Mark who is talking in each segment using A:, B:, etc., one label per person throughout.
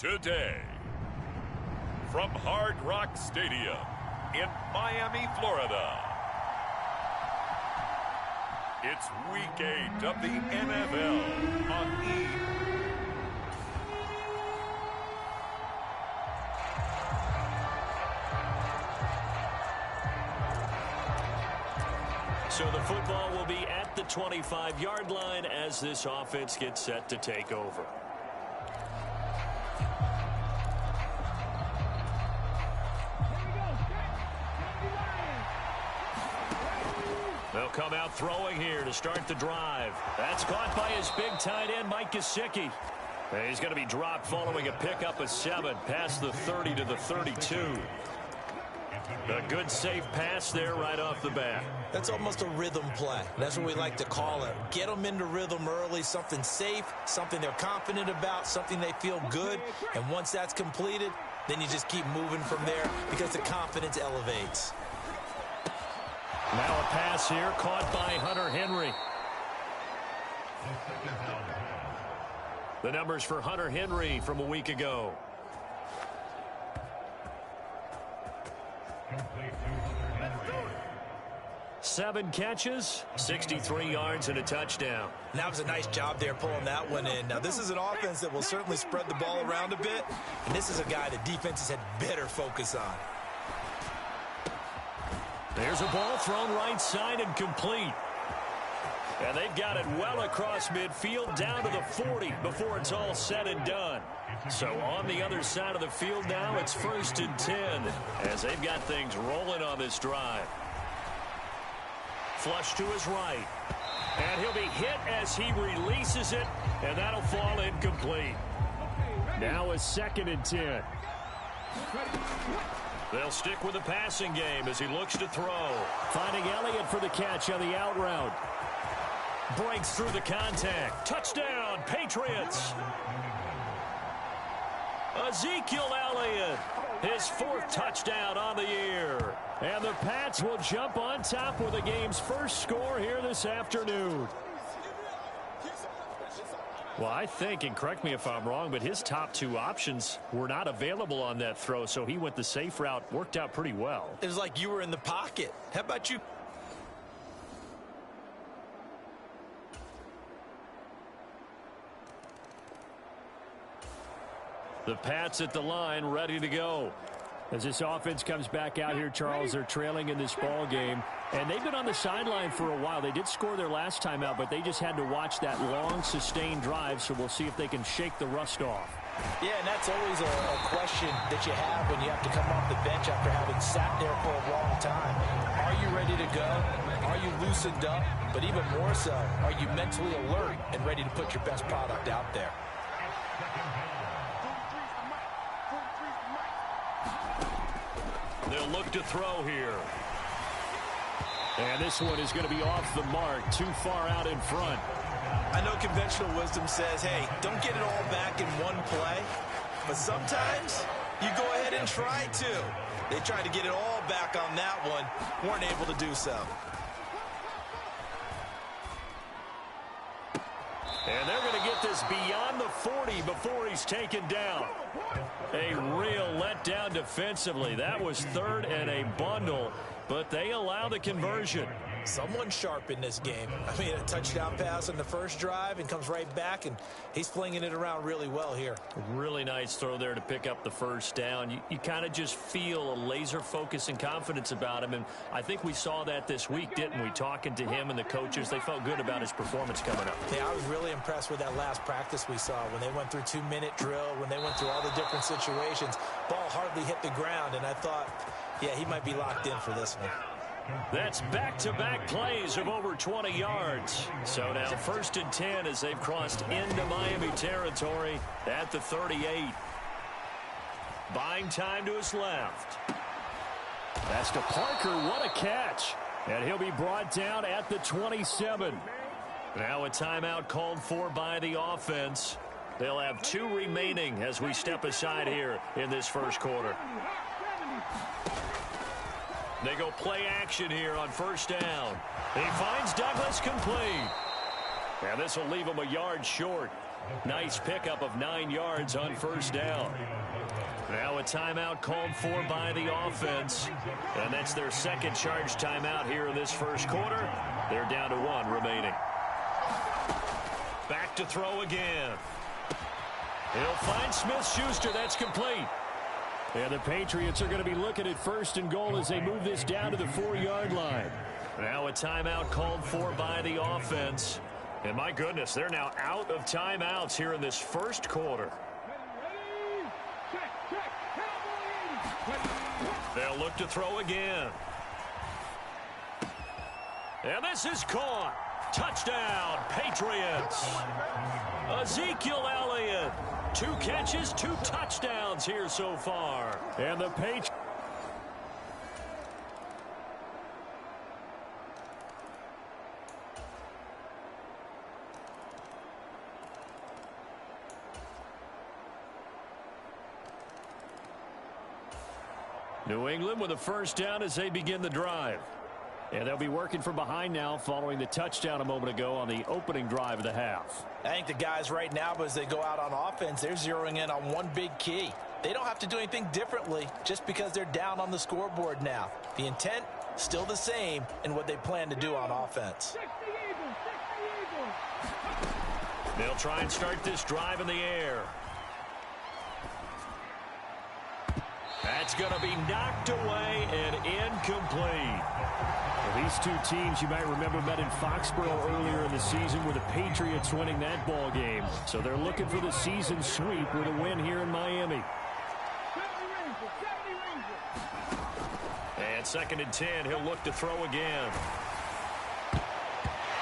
A: today. From Hard Rock Stadium in Miami, Florida, it's Week 8 of the NFL on E!
B: So the football will be at the 25-yard line as this offense gets set to take over. They'll come out throwing here to start the drive. That's caught by his big tight end, Mike Gesicki. He's going to be dropped following a pickup of 7 past the 30 to the 32. A good safe pass there right off the bat.
C: That's almost a rhythm play. That's what we like to call it. Get them into rhythm early, something safe, something they're confident about, something they feel good. And once that's completed, then you just keep moving from there because the confidence elevates.
B: Now a pass here caught by Hunter Henry. The numbers for Hunter Henry from a week ago. 7 catches, 63 yards, and a touchdown.
C: And that was a nice job there pulling that one in. Now, this is an offense that will certainly spread the ball around a bit, and this is a guy that defenses had better focus on.
B: There's a ball thrown right side and complete. And they've got it well across midfield down to the 40 before it's all said and done. So on the other side of the field now, it's 1st and 10 as they've got things rolling on this drive. Flush to his right. And he'll be hit as he releases it, and that'll fall incomplete. Now a 2nd and 10. They'll stick with the passing game as he looks to throw. Finding Elliott for the catch on the out route. Breaks through the contact. Touchdown, Patriots. Ezekiel Elliott, his 4th touchdown on the year. And the Pats will jump on top with the game's first score here this afternoon. Well, I think, and correct me if I'm wrong, but his top 2 options were not available on that throw, so he went the safe route. Worked out pretty well.
C: It was like you were in the pocket. How about you?
B: The Pats at the line, ready to go. As this offense comes back out here, Charles, they're trailing in this ball game. And they've been on the sideline for a while. They did score their last time out, but they just had to watch that long, sustained drive, so we'll see if they can shake the rust off.
C: Yeah, and that's always a question that you have when you have to come off the bench after having sat there for a long time. Are you ready to go? Are you loosened up? But even more so, are you mentally alert and ready to put your best product out there?
B: They'll look to throw here. And this one is going to be off the mark, too far out in front.
C: I know conventional wisdom says, hey, don't get it all back in one play. But sometimes you go ahead and try to. They tried to get it all back on that one, weren't able to do so.
B: And they're going to get this beyond the 40 before he's taken down. A real letdown defensively. That was 3rd and a bundle, but they allow the conversion.
C: Someone sharp in this game. I mean, a touchdown pass on the first drive and comes right back, and he's flinging it around really well here.
B: Really nice throw there to pick up the first down. You kind of just feel a laser focus and confidence about him, and I think we saw that this week, didn't we? Talking to him and the coaches, they felt good about his performance coming up.
C: Yeah, I was really impressed with that last practice we saw when they went through 2-minute drill, when they went through all the different situations. Ball hardly hit the ground, and I thought, yeah, he might be locked in for this one.
B: That's back-to-back plays of over 20 yards. So now 1st and 10 as they've crossed into Miami territory at the 38. Buying time to his left. That's to Parker. What a catch. And he'll be brought down at the 27. Now a timeout called for by the offense. They'll have 2 remaining as we step aside here in this first quarter. They go play action here on 1st down. He finds Douglas complete. And this will leave him a yard short. Nice pickup of 9 yards on first down. Now a timeout called for by the offense. And that's their second charge timeout here in this first quarter. They're down to 1 remaining. Back to throw again. He'll find Smith-Schuster. That's complete. And the Patriots are going to be looking at first and goal as they move this down to the 4-yard line. Now a timeout called for by the offense. And my goodness, they're now out of timeouts here in this first quarter. They'll look to throw again. And this is caught. Touchdown, Patriots. Ezekiel Elliott. 2 catches, 2 touchdowns here so far. And the Patriots. New England with a first down as they begin the drive. And they'll be working from behind now following the touchdown a moment ago on the opening drive of the half.
C: I think the guys right now, as they go out on offense, they're zeroing in on one big key. They don't have to do anything differently just because they're down on the scoreboard now. The intent, still the same in what they plan to do on offense.
B: They'll try and start this drive in the air. That's going to be knocked away and incomplete. Well, these two teams, you might remember, met in Foxborough earlier in the season with the Patriots winning that ball game. So they're looking for the season sweep with a win here in Miami. And 2nd and 10, he'll look to throw again.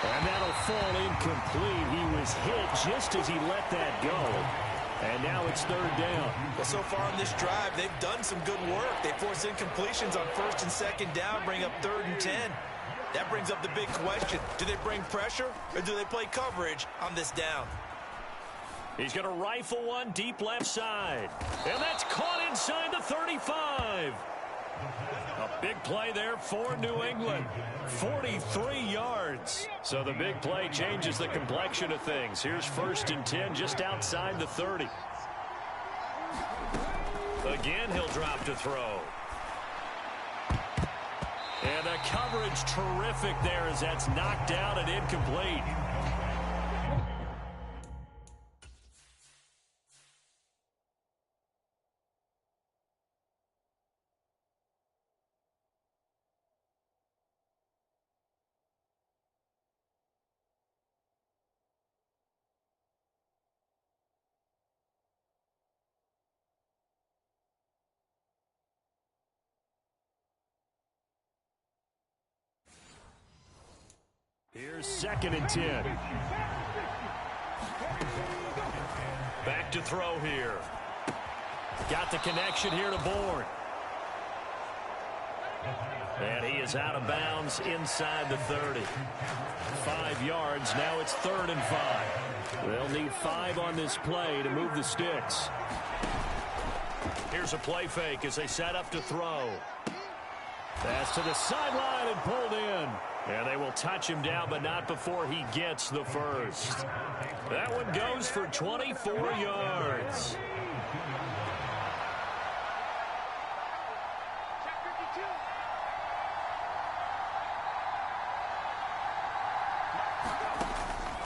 B: And that'll fall incomplete. He was hit just as he let that go. And now it's 3rd down.
C: Well, so far in this drive, they've done some good work. They force incompletions on 1st and 2nd down, bring up 3rd and 10. That brings up the big question. Do they bring pressure or do they play coverage on this down?
B: He's going to rifle one deep left side. And that's caught inside the 35. A big play there for New England. 43 yards. So the big play changes the complexion of things. Here's 1st and 10 just outside the 30. Again, he'll drop to throw. And the coverage terrific there as that's knocked down and incomplete. Here's 2nd and 10. Back to throw here. Got the connection here to Bourne. And he is out of bounds inside the 30. 5 yards. Now it's 3rd and 5. They'll need 5 on this play to move the sticks. Here's a play fake as they set up to throw. Pass to the sideline and pulled in. And they will touch him down, but not before he gets the first. That one goes for 24 yards.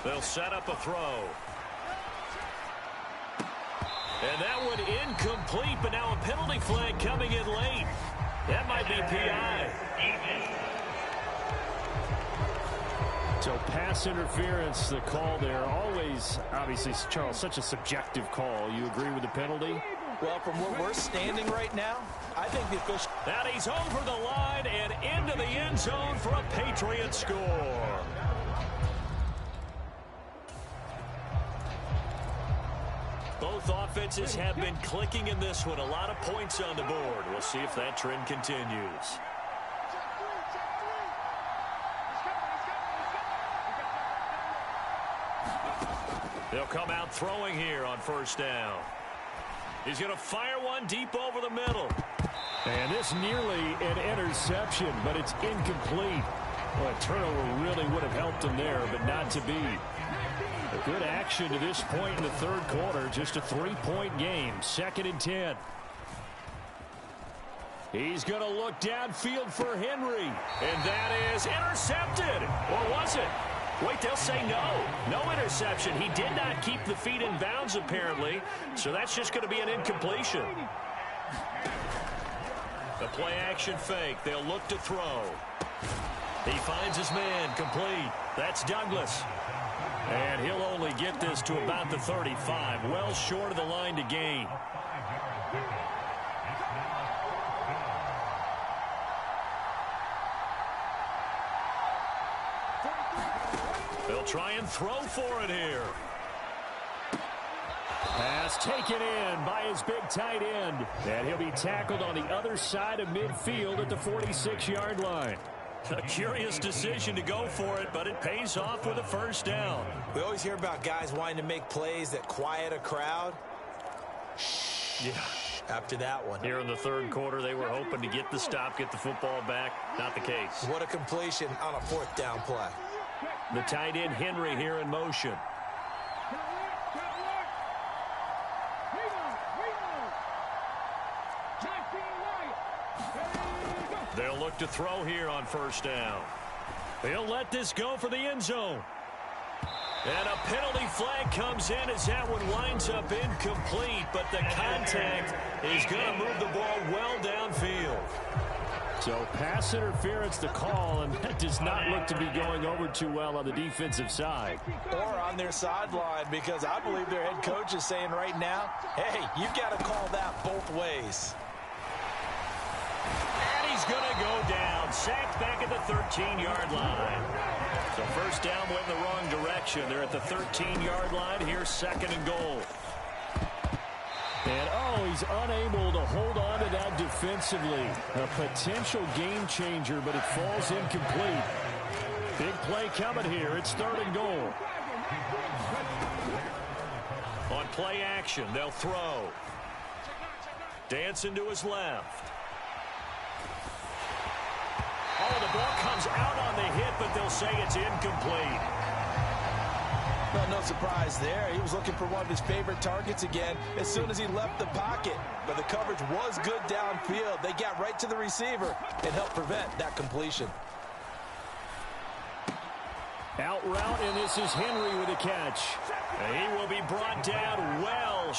B: They'll set up a throw. And that one incomplete, but now a penalty flag coming in late. That might be PI. So pass interference, the call there. Always, obviously, Charles, such a subjective call. You agree with the penalty?
C: Well, from where we're standing right now, I think the official...
B: That he's over the line and into the end zone for a Patriot score. Both offenses have been clicking in this one. A lot of points on the board. We'll see if that trend continues. They'll come out throwing here on 1st down. He's going to fire one deep over the middle. And this nearly an interception, but it's incomplete. Well, a turnover really would have helped him there, but not to be. A good action to this point in the third quarter. Just a 3-point game. 2nd and 10. He's going to look downfield for Henry. And that is intercepted. Or was it? Wait, they'll say no. No interception. He did not keep the feet in bounds, apparently. So that's just going to be an incompletion. The play action fake. They'll look to throw. He finds his man. Complete. That's Douglas. And he'll only get this to about the 35. Well short of the line to gain. They'll try and throw for it here. Pass taken in by his big tight end. And he'll be tackled on the other side of midfield at the 46-yard line. A curious decision to go for it, but it pays off with a first down.
C: We always hear about guys wanting to make plays that quiet a crowd.
B: Yeah.
C: After that one.
B: Here in the third quarter, they were hoping to get the stop, get the football back. Not the case.
C: What a completion on a 4th down play.
B: The tight end Henry here in motion. They'll look to throw here on first down. They'll let this go for the end zone. And a penalty flag comes in as that one winds up incomplete, but the contact is going to move the ball well downfield. So pass interference the call, and that does not look to be going over too well on the defensive side.
C: Or on their sideline, because I believe their head coach is saying right now, hey, you've got to call that both ways.
B: And he's going to go down. Sacked back at the 13-yard line. So first down went in the wrong direction. They're at the 13-yard line. Here's 2nd and goal. And, oh, he's unable to hold on to that defensively. A potential game changer, but it falls incomplete. Big play coming here. It's 3rd and goal. On play action, they'll throw. Dancing to his left. Oh, the ball comes out on the hit, but they'll say it's incomplete.
C: Well, no surprise there. He was looking for one of his favorite targets again as soon as he left the pocket. But the coverage was good downfield. They got right to the receiver and helped prevent that completion.
B: Out route, and this is Henry with a catch. And he will be brought down well.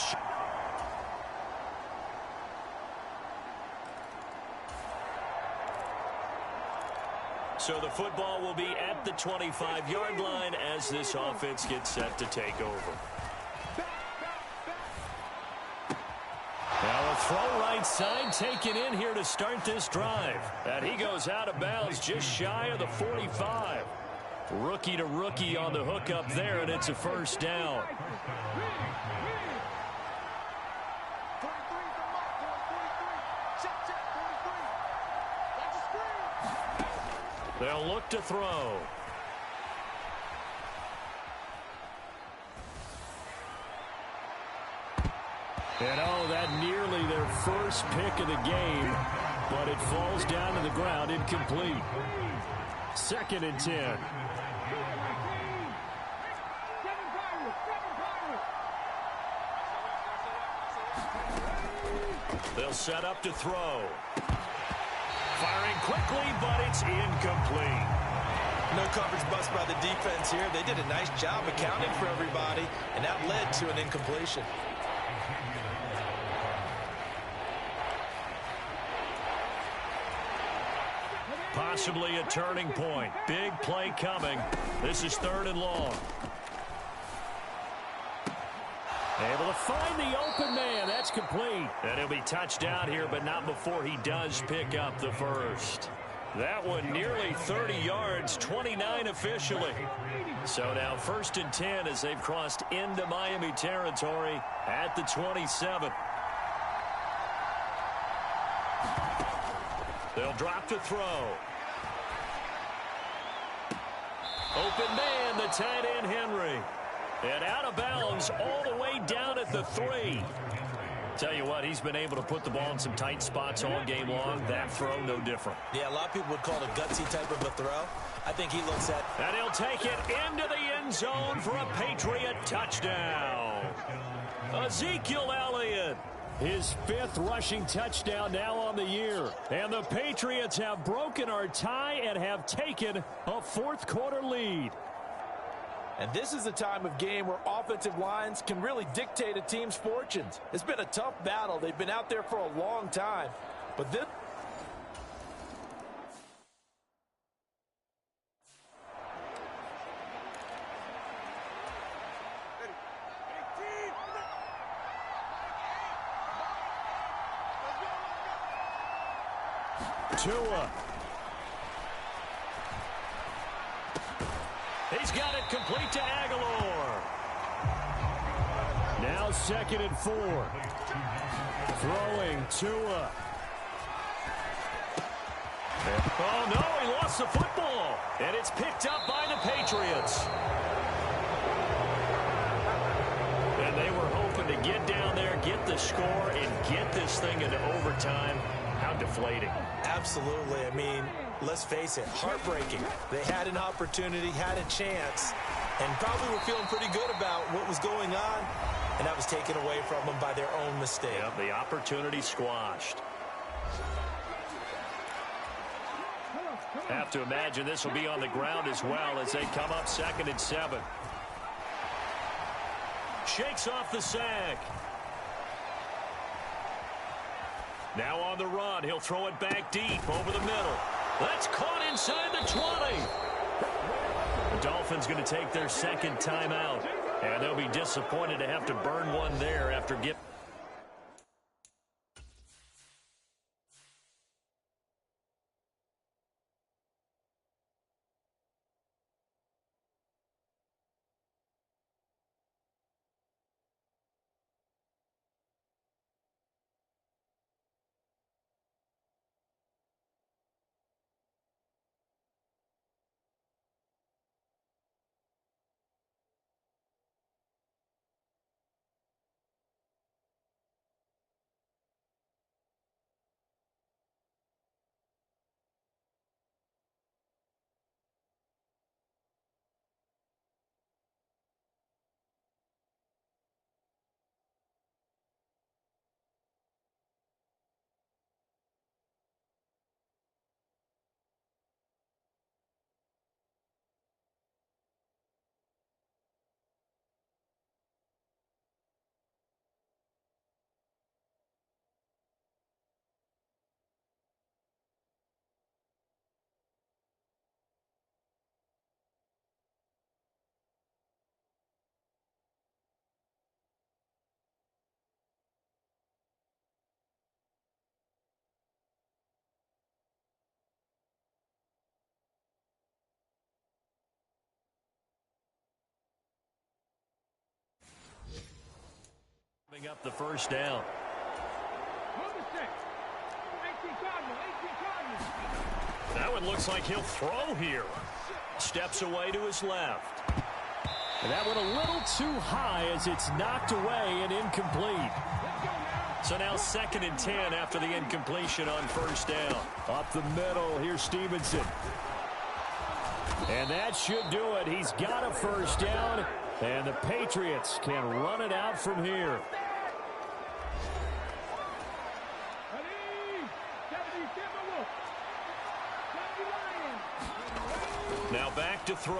B: So the football will be at the 25-yard line as this offense gets set to take over. Now a throw right side taken in here to start this drive. And he goes out of bounds just shy of the 45. Rookie to rookie on the hook up there, and it's a first down. They'll look to throw. And oh, that nearly their first pick of the game, but it falls down to the ground incomplete. 2nd and 10. They'll set up to throw. Firing quickly, but it's incomplete.
C: No coverage bust by the defense here. They did a nice job accounting for everybody, and that led to an incompletion.
B: Possibly a turning point. Big play coming. This is 3rd and long. Able to find the open man. That's complete. And he'll be touched down here, but not before he does pick up the first. That one nearly 30 yards, 29 officially. So now 1st and 10 as they've crossed into Miami territory at the 27. They'll drop to throw. Open man, the tight end Henry. And out of bounds all the way down at the 3. Tell you what, he's been able to put the ball in some tight spots all game long. That throw, no different.
C: Yeah, a lot of people would call it a gutsy type of a throw. I think he looks at...
B: And he'll take it into the end zone for a Patriot touchdown. Ezekiel Elliott, his 5th rushing touchdown now on the year. And the Patriots have broken our tie and have taken a 4th quarter lead.
C: And this is a time of game where offensive lines can really dictate a team's fortunes. It's been a tough battle. They've been out there for a long time. But this...
B: Tua. He's got it complete to Aguilar. Now 2nd and 4. Throwing Tua. Oh, no, he lost the football. And it's picked up by the Patriots. And they were hoping to get down there, get the score, and get this thing into overtime. How deflating.
C: Absolutely. I mean, let's face it, heartbreaking. They had an opportunity, had a chance, and probably were feeling pretty good about what was going on, and that was taken away from them by their own mistake.
B: Yep, the opportunity squashed. Have to imagine this will be on the ground as well as they come up 2nd and 7. Shakes off the sack. Now on the run, he'll throw it back deep over the middle. That's caught inside the 20. The Dolphins going to take their 2nd timeout, and they'll be disappointed to have to burn one there after getting... up the 1st down. That one looks like he'll throw here. Steps away to his left. And that went a little too high as it's knocked away and incomplete. So now 2nd and 10 after the incompletion on 1st down. Up the middle, here's Stevenson. And that should do it. He's got a 1st down, and the Patriots can run it out from here. Now back to throw.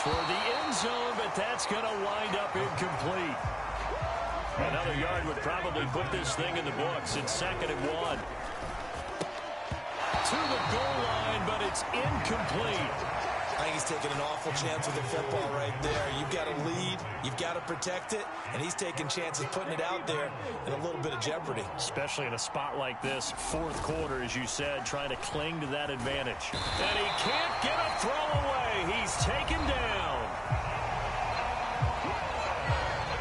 B: Toward the end zone, but that's going to wind up incomplete. Another yard would probably put this thing in the books. It's 2nd and 1. To the goal line, but it's incomplete.
C: I think he's taking an awful chance with the football right there. You've got to lead, you've got to protect it, and he's taking chances putting it out there in a little bit of jeopardy.
B: Especially in a spot like this, 4th quarter, as you said, trying to cling to that advantage. And he can't get a throw away. He's taken down.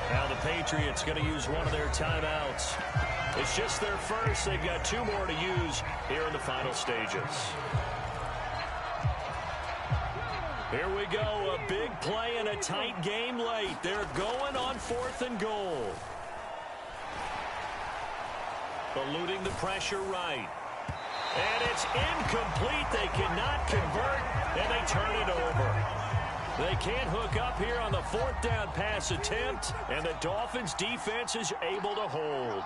B: Now the Patriots going to use one of their timeouts. It's just their first. They've got 2 more to use here in the final stages. Here we go, a big play in a tight game late. They're going on 4th and goal. Eluding the pressure right. And it's incomplete. They cannot convert, and they turn it over. They can't hook up here on the 4th down pass attempt, and the Dolphins' defense is able to hold.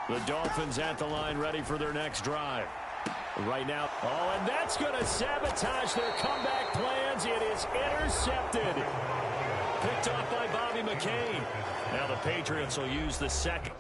B: The Dolphins at the line ready for their next drive. Right now, oh, and that's going to sabotage their comeback plans. It is intercepted. Picked off by Bobby McCain. Now the Patriots will use the second.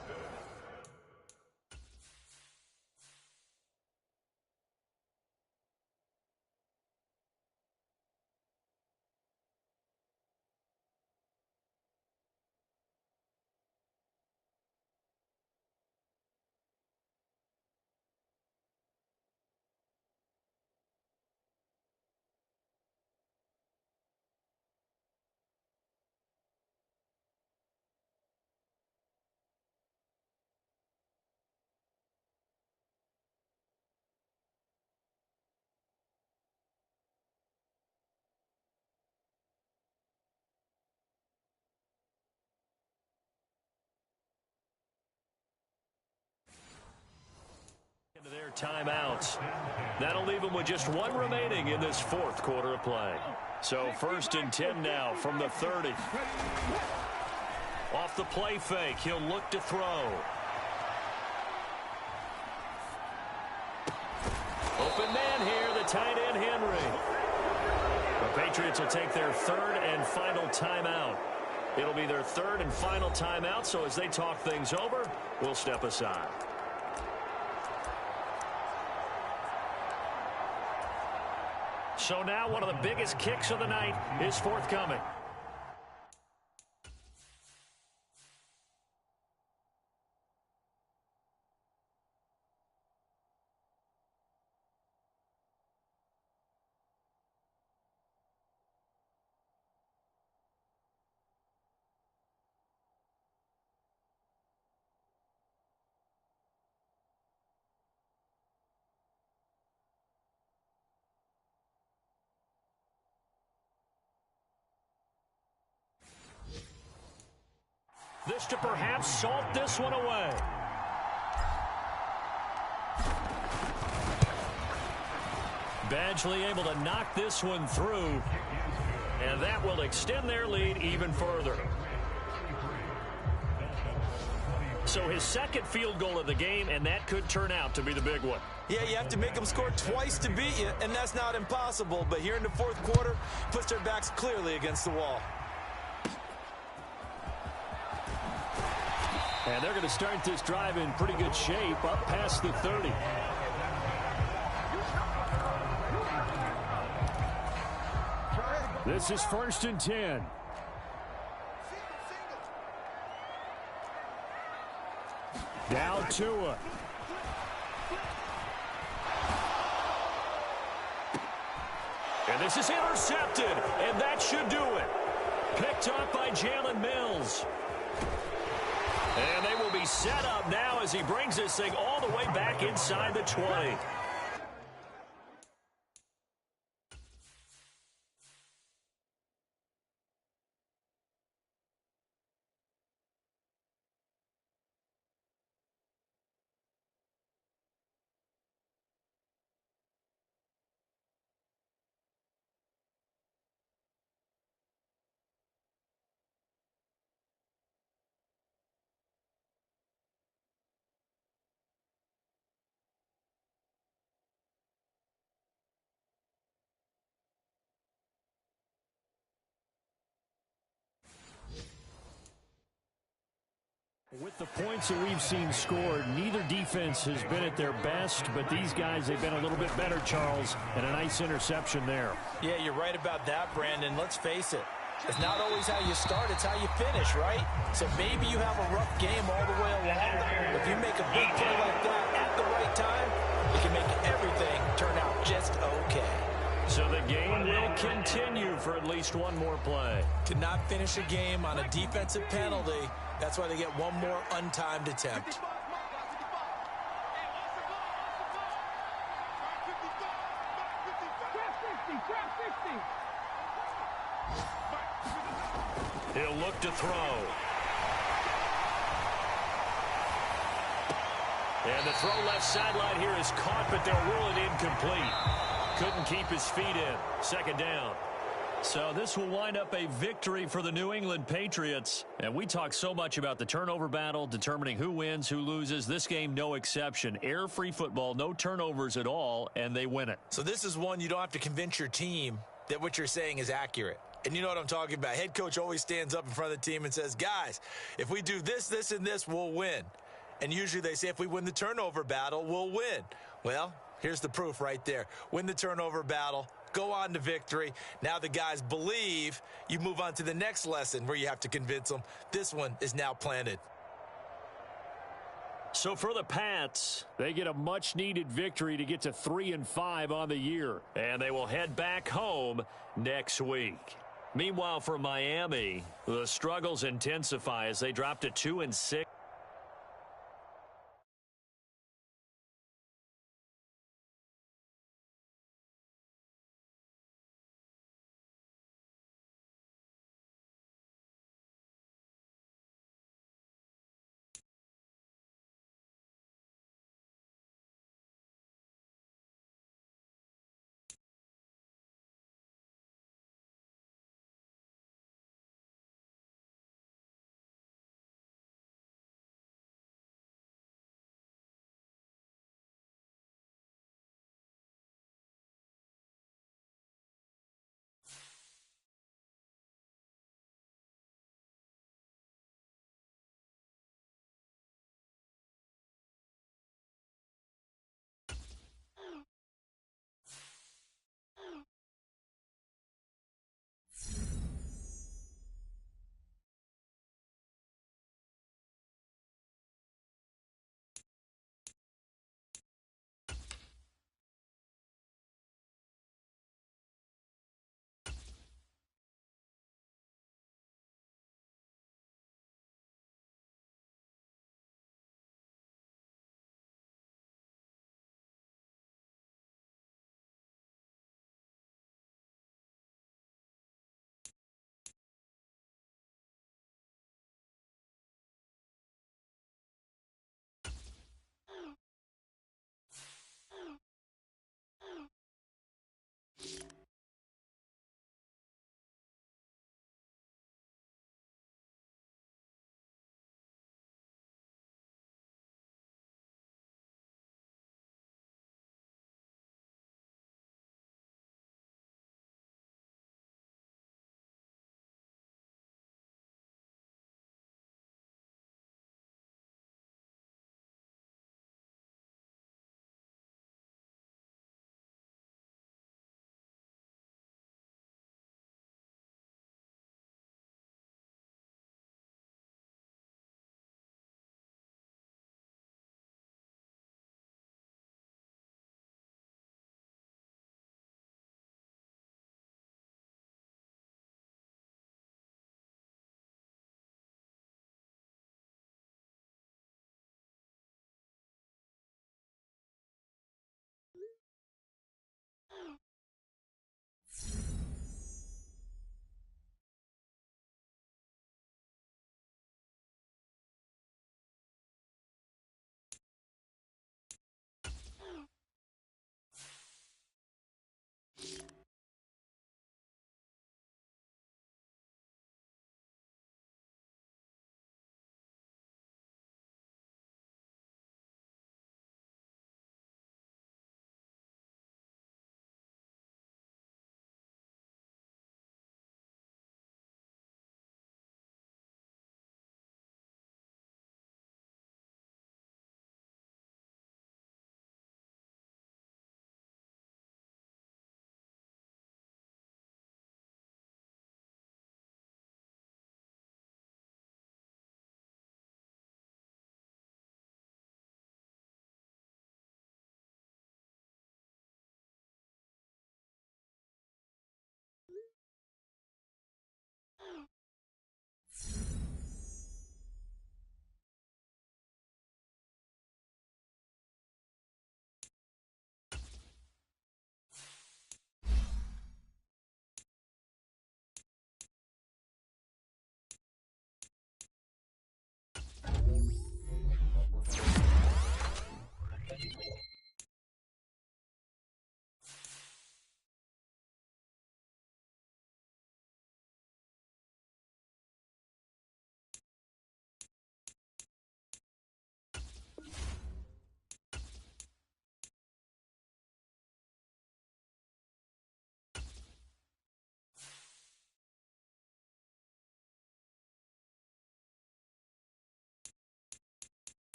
B: Into their timeouts. That'll leave them with just one remaining in this 4th quarter of play. So 1st and 10 now from the 30. Off the play fake, he'll look to throw. Open man here, the tight end Henry. The Patriots will take their 3rd and final timeout. It'll be their 3rd and final timeout, so as they talk things over, we'll step aside. So now one of the biggest kicks of the night is forthcoming. This to perhaps salt this one away. Badgley able to knock this one through, and that will extend their lead even further. So his 2nd field goal of the game, and that could turn out to be the big one.
C: Yeah, you have to make them score twice to beat you, and that's not impossible. But here in the 4th quarter, puts their backs clearly against the wall.
B: And they're going to start this drive in pretty good shape, up past the 30. This is 1st and 10. Now Tua. And this is intercepted, and that should do it. Picked up by Jalen Mills. And they will be set up now as he brings this thing all the way back inside the 20. With the points that we've seen scored, neither defense has been at their best, but these guys, they've been a little bit better, Charles, and a nice interception there. Yeah, you're right about that, Brandon. Let's face it. It's not always how you start, it's how you finish, right? So maybe you have a rough game all the way along, but if you make a big play like that at the right time, it can make everything turn out just okay. So the game will continue for at least one more play. Cannot finish a game on a defensive penalty. That's why they get one more untimed attempt. He'll look to throw. And the throw left sideline here is caught, but they'll rule it incomplete. Couldn't keep his feet in. Second down. So this will wind up a victory for the New England Patriots. And we talk so much about the turnover battle, determining who wins, who loses. This game, no exception. Air-free football, no turnovers at all, and they win it.
C: So this is one you don't have to convince your team that what you're saying is accurate. And you know what I'm talking about. Head coach always stands up in front of the team and says, guys, if we do this, this, and this, we'll win. And usually they say if we win the turnover battle, we'll win. Well, here's the proof right there. Win the turnover battle. Go on to victory. Now the guys believe. You move on to the next lesson where you have to convince them. This one is now planted.
B: So for the Pats, they get a much-needed victory to get to 3-5 on the year. And they will head back home next week. Meanwhile, for Miami, the struggles intensify as they drop to 2-6.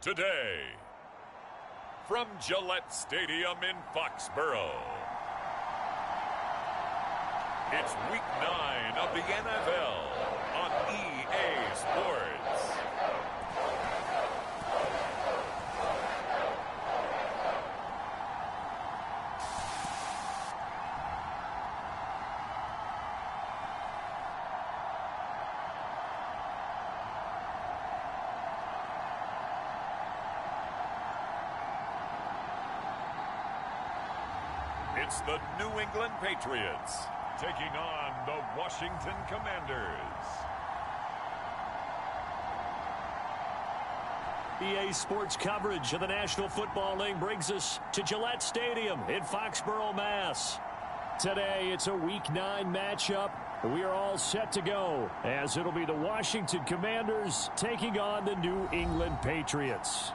A: today. From Gillette Stadium in Foxborough, it's Week 9 of the NFL on EA Sports. It's the New England Patriots taking on the Washington Commanders.
B: EA Sports coverage of the National Football League brings us to Gillette Stadium in Foxborough, Mass. Today, it's a Week 9 matchup. We are all set to go, as it'll be the Washington Commanders taking on the New England Patriots.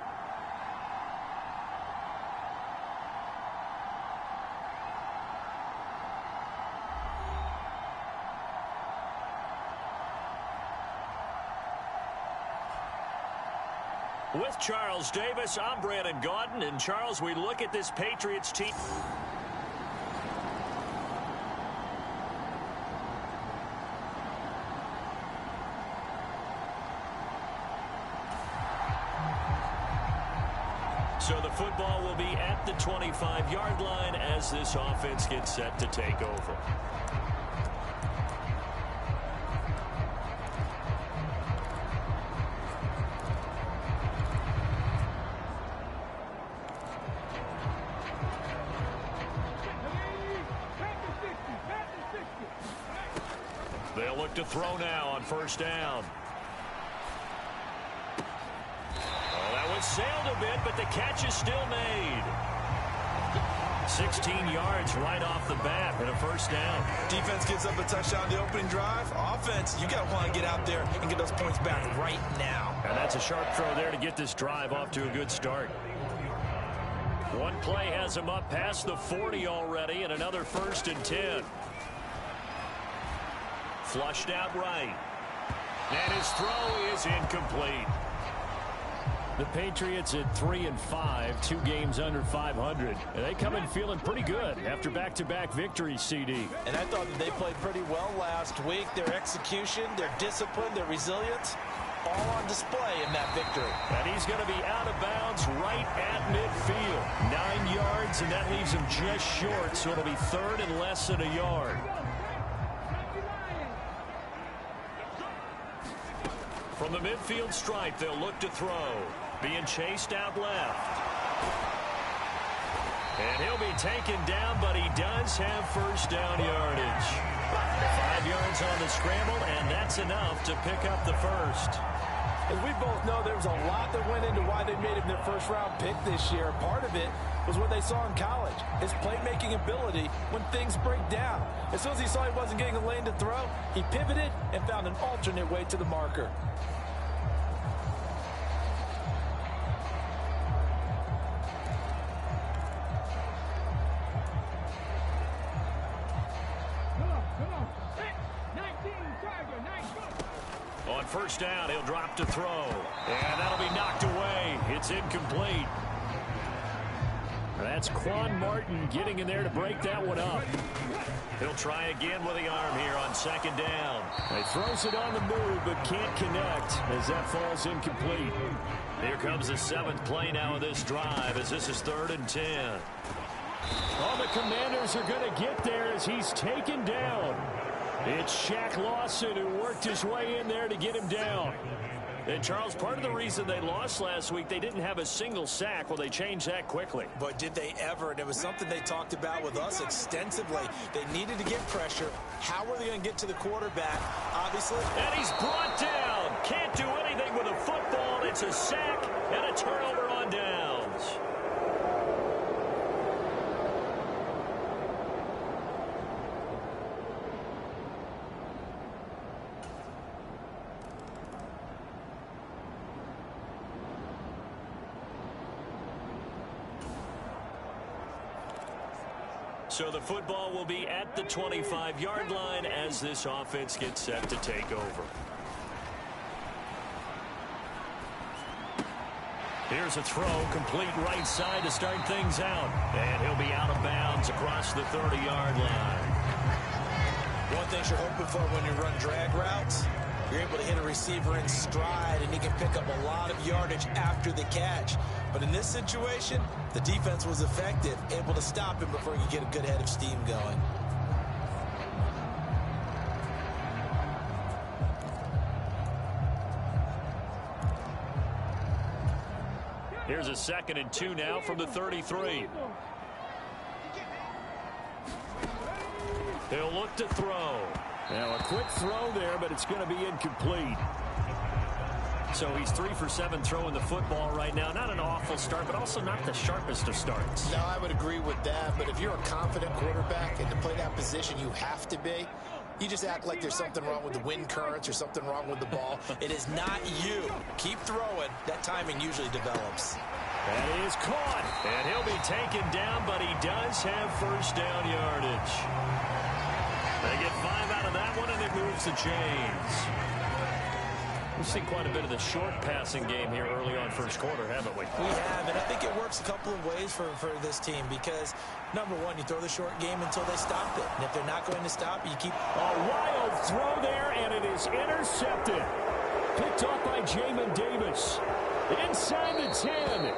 B: With Charles Davis, I'm Brandon Gaudin. And Charles, we look at this Patriots team. So the football will be at the 25-yard line as this offense gets set to take over. They'll look to throw now on first down. Oh, that one sailed a bit, but the catch is still made. 16 yards right off the bat and a first down.
C: Defense gives up a touchdown the opening drive. Offense, you got to want to get out there and get those points back right now.
B: And that's a sharp throw there to get this drive off to a good start. One play has him up past the 40 already, and another 1st and 10. Flushed out right. And his throw is incomplete. The Patriots at 3-5, 2 games under 500. And they come in feeling pretty good after back-to-back victories, CD.
C: And I thought that they played pretty well last week. Their execution, their discipline, their resilience, all on display in that victory.
B: And he's going to be out of bounds right at midfield. 9 yards, and that leaves him just short, so it'll be 3rd and less than a yard. From the midfield stripe, they'll look to throw. Being chased out left. And he'll be taken down, but he does have first down yardage. 5 yards on the scramble, and that's enough to pick up the first.
C: As we both know, there was a lot that went into why they made him their first-round pick this year. Part of it was what they saw in college, his playmaking ability when things break down. As soon as he saw he wasn't getting a lane to throw, he pivoted and found an alternate way to the marker.
B: On first down, he'll drop to throw. And that'll be knocked away. It's incomplete. That's Quan Martin getting in there to break that one up. He'll try again with the arm here on 2nd down. He throws it on the move, but can't connect as that falls incomplete. Here comes the 7th play now of this drive as this is 3rd and 10. Oh, the Commanders are going to get there as he's taken down. It's Shaq Lawson who worked his way in there to get him down. And, Charles, part of the reason they lost last week, they didn't have a single sack. Well, they changed that quickly.
C: But did they ever? And it was something they talked about with us extensively. They needed to get pressure. How were they going to get to the quarterback? Obviously.
B: And he's brought down. Can't do anything with a football. It's a sack and a turnover on downs. So the football will be at the 25-yard line as this offense gets set to take over. Here's a throw, complete right side to start things out. And he'll be out of bounds across the 30-yard line.
C: One thing you're hoping for when you run drag routes, you're able to hit a receiver in stride, and he can pick up a lot of yardage after the catch. But in this situation, the defense was effective, able to stop him before he could get a good head of steam going.
B: Here's a 2nd and 2 now from the 33. He'll look to throw. Now a quick throw there, but it's going to be incomplete. So he's 3 for 7 throwing the football right now. Not an awful start, but also not the sharpest of starts.
D: No, I would agree with that. But if you're a confident quarterback and to play that position, you have to be. You just act like there's something wrong with the wind currents or something wrong with the ball.
C: It is not you. Keep throwing. That timing usually develops.
B: That is caught. And he'll be taken down, but he does have first down yardage. They get 5 out of that one, and it moves the chains. We've seen quite a bit of the short passing game here early on first quarter, haven't we?
C: We have, and I think it works a couple of ways for this team because, number one, you throw the short game until they stop it. And if they're not going to stop, you keep...
B: A wild throw there, and it is intercepted. Picked up by Jamin Davis. Inside the 10.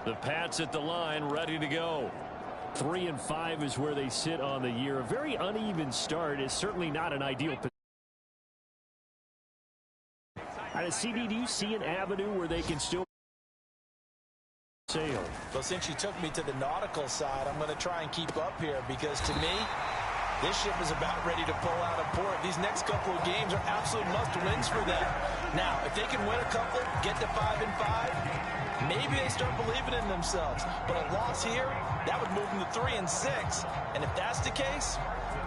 B: The Pats at the line, ready to go. 3-5 is where they sit on the year. A very uneven start is certainly not an ideal position. CD, do you see an avenue where they can still sail?
C: Well, since you took me to the nautical side, I'm going to try and keep up here because to me, this ship is about ready to pull out of port. These next couple of games are absolute must-wins for them. Now, if they can win a couple, get to 5-5, maybe they start believing in themselves. But a loss here, that would move them to 3-6. And if that's the case,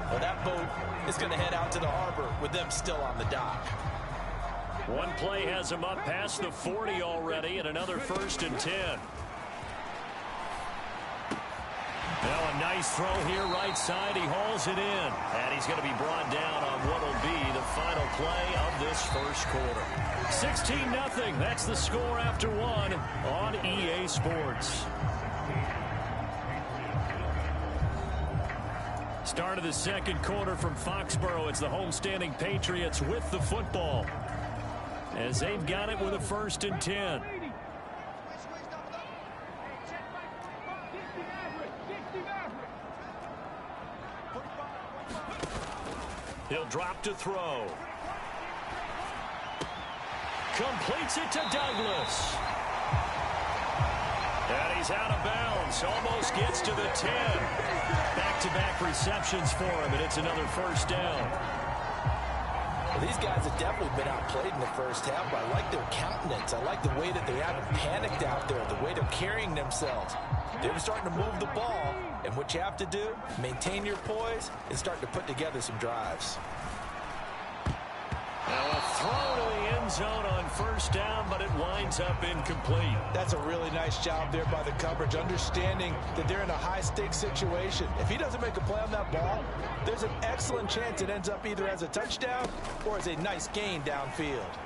C: well, that boat is going to head out to the harbor with them still on the dock.
B: One play has him up past the 40 already, and another 1st and 10. Now a nice throw here right side. He hauls it in. And he's going to be brought down on what will be the final play of this first quarter. 16-0. That's the score after one on EA Sports. Start of the second quarter from Foxborough. It's the homestanding Patriots with the football, as they've got it with a 1st and 10. He'll drop to throw. Completes it to Douglas. And he's out of bounds. Almost gets to the 10. Back-to-back receptions for him, and it's another 1st down.
C: Well, these guys have definitely been outplayed in the first half, but I like their countenance. I like the way that they haven't panicked out there, the way they're carrying themselves. They're starting to move the ball, and what you have to do, maintain your poise and start to put together some drives.
B: Now a throw to the end zone on 1st down, but it winds up incomplete.
C: That's a really nice job there by the coverage, understanding that they're in a high-stakes situation. If he doesn't make a play on that ball, there's an excellent chance it ends up either as a touchdown or as a nice gain downfield.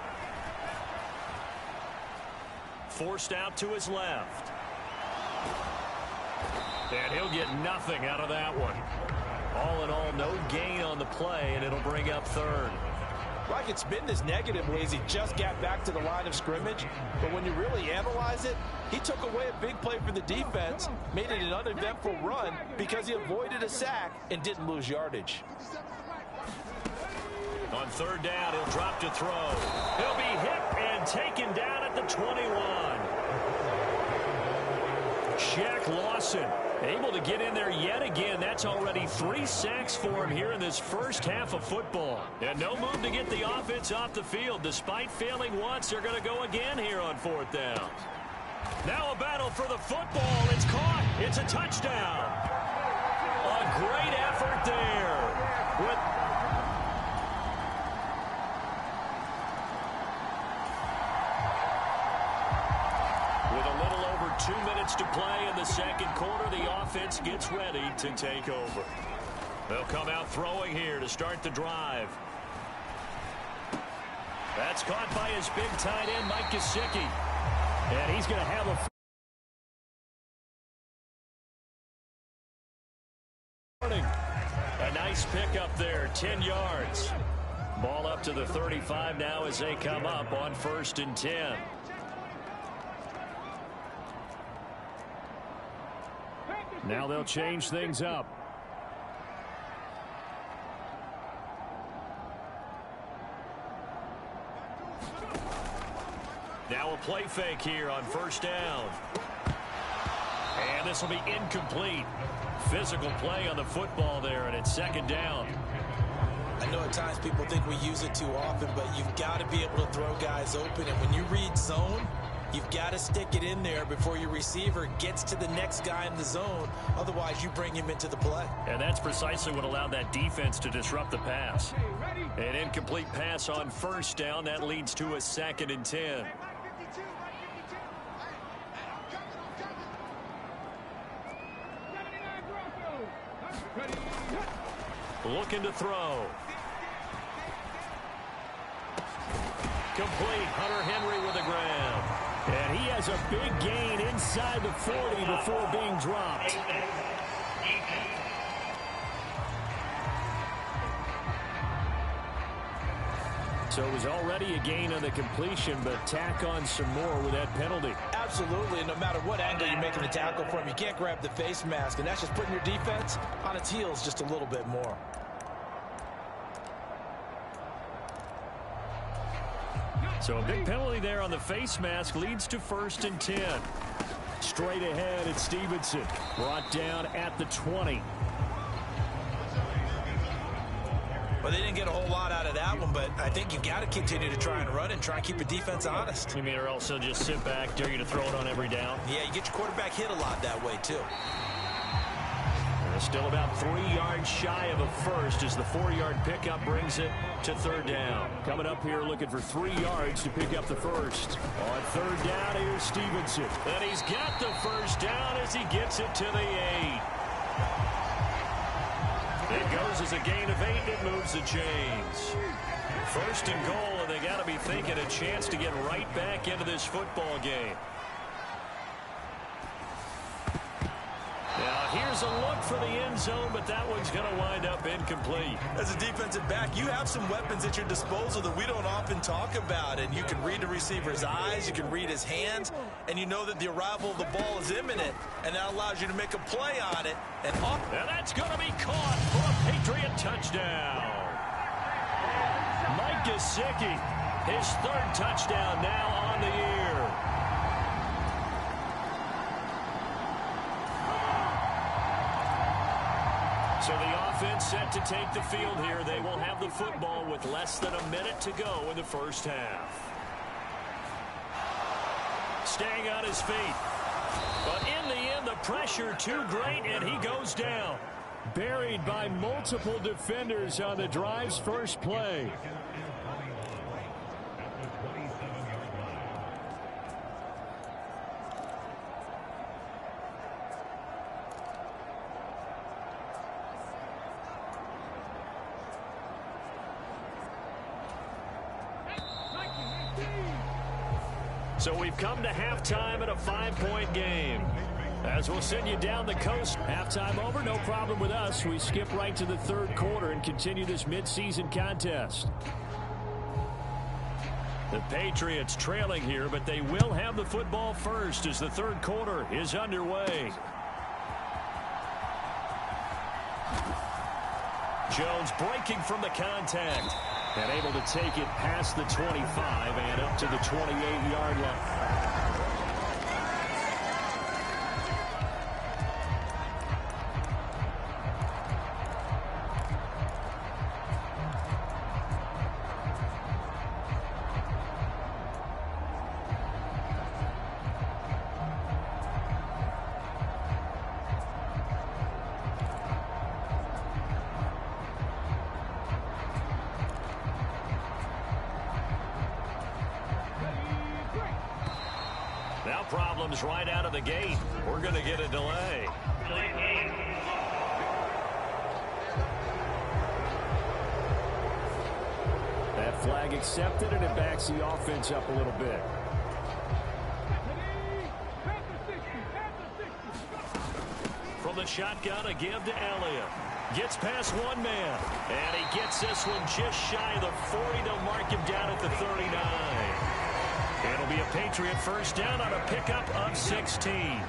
B: Forced out to his left. And he'll get nothing out of that one. All in all, no gain on the play, and it'll bring up 3rd.
C: Like, it's been this negatively as he just got back to the line of scrimmage. But when you really analyze it, he took away a big play for the defense, made it an uneventful run because he avoided a sack and didn't lose yardage.
B: On 3rd down, he'll drop to throw. He'll be hit and taken down at the 21. Shaq Lawson able to get in there yet again. That's already 3 sacks for him here in this first half of football. And no move to get the offense off the field. Despite failing once, they're going to go again here on 4th down. Now a battle for the football. It's caught. It's a touchdown. A great effort there. With a little over 2 minutes to play in the second quarter, the offense gets ready to take over. They'll come out throwing here to start the drive. That's caught by his big tight end, Mike Gesicki. And he's going to have a nice pickup there, 10 yards. Ball up to the 35 now as they come up on 1st and 10. Now they'll change things up. Now a play fake here on 1st down. And this will be incomplete. Physical play on the football there, and it's 2nd down.
C: I know at times people think we use it too often, but you've got to be able to throw guys open. And when you read zone, you've got to stick it in there before your receiver gets to the next guy in the zone. Otherwise, you bring him into the play.
B: And that's precisely what allowed that defense to disrupt the pass. An incomplete pass on 1st down. That leads to a 2nd and 10. Looking to throw. Complete. Hunter Henry with the grab. And he has a big gain inside the 40 before being dropped. So it was already a gain on the completion, but tack on some more with that penalty.
C: Absolutely, and no matter what angle you're making the tackle from, you can't grab the face mask, and that's just putting your defense on its heels just a little bit more.
B: So a big penalty there on the face mask leads to 1st and 10. Straight ahead, it's Stevenson. Brought down at the 20.
C: Well, they didn't get a whole lot out of that one, but I think you've got to continue to try and run and try and keep your defense honest.
B: You mean, or else they'll just sit back, dare you to throw it on every down?
C: Yeah, you get your quarterback hit a lot that way, too.
B: They're still about 3 yards shy of a first as the 4-yard pickup brings it to 3rd down. Coming up here looking for 3 yards to pick up the first. On 3rd down, here's Stevenson. And he's got the first down as he gets it to the 8. It goes as a gain of 8. It moves the chains. 1st and goal, and they got to be thinking a chance to get right back into this football game. Now, here's a look for the end zone, but that one's going to wind up incomplete.
C: As a defensive back, you have some weapons at your disposal that we don't often talk about, and you can read the receiver's eyes, you can read his hands, and you know that the arrival of the ball is imminent, and that allows you to make a play on it. And
B: that's going to be caught for a Patriot touchdown. Mike Gesicki, his 3rd touchdown now on the year. So the offense set to take the field here. They will have the football with less than a minute to go in the first half. Staying on his feet. But in the end, the pressure too great, and he goes down. Buried by multiple defenders on the drive's first play. So we've come to halftime in a 5-point game. As we'll send you down the coast. Halftime over, no problem with us. We skip right to the 3rd quarter and continue this midseason contest. The Patriots trailing here, but they will have the football first as the 3rd quarter is underway. Jones breaking from the contact. And able to take it past the 25 and up to the 28-yard line. Now problems right out of the gate. We're going to get a delay. That flag accepted, and it backs the offense up a little bit. From the shotgun, a give to Elliott. Gets past one man, and he gets this one just shy of the 40 to mark him down at the 39. It'll be a Patriot first down on a pickup of 16.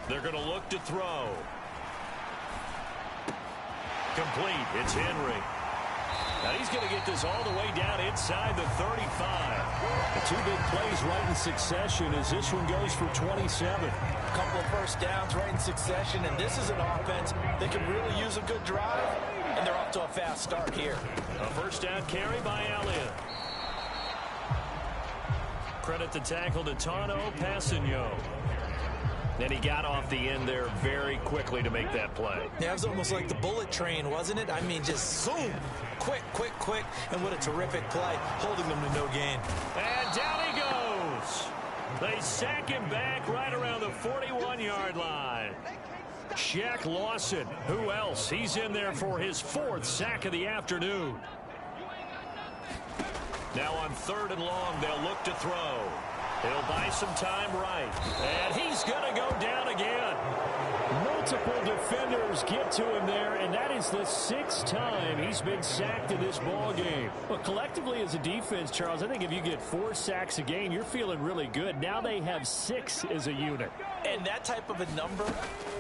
B: They're going to look to throw. Complete. It's Henry. Now he's going to get this all the way down inside the 35. The 2 big plays right in succession as this one goes for 27.
C: A couple of first downs right in succession, and this is an offense that can really use a good drive, and they're off to a fast start here.
B: A first down carry by Elliott. Credit the tackle to Tano Passigno. And he got off the end there very quickly to make that play.
C: Yeah, it was almost like the bullet train, wasn't it? I mean, just zoom. Quick, quick, quick. And what a terrific play, holding them to no gain.
B: And down he goes. They sack him back right around the 41-yard line. Shaq Lawson, who else? He's in there for his 4th sack of the afternoon. Now on 3rd and long, they'll look to throw. He'll buy some time right. And he's going to go down again.
E: Multiple defenders get to him there, and that is the 6th time he's been sacked in this ball game. But collectively as a defense, Charles, I think if you get 4 sacks a game, you're feeling really good. Now they have 6 as a unit.
C: And that type of a number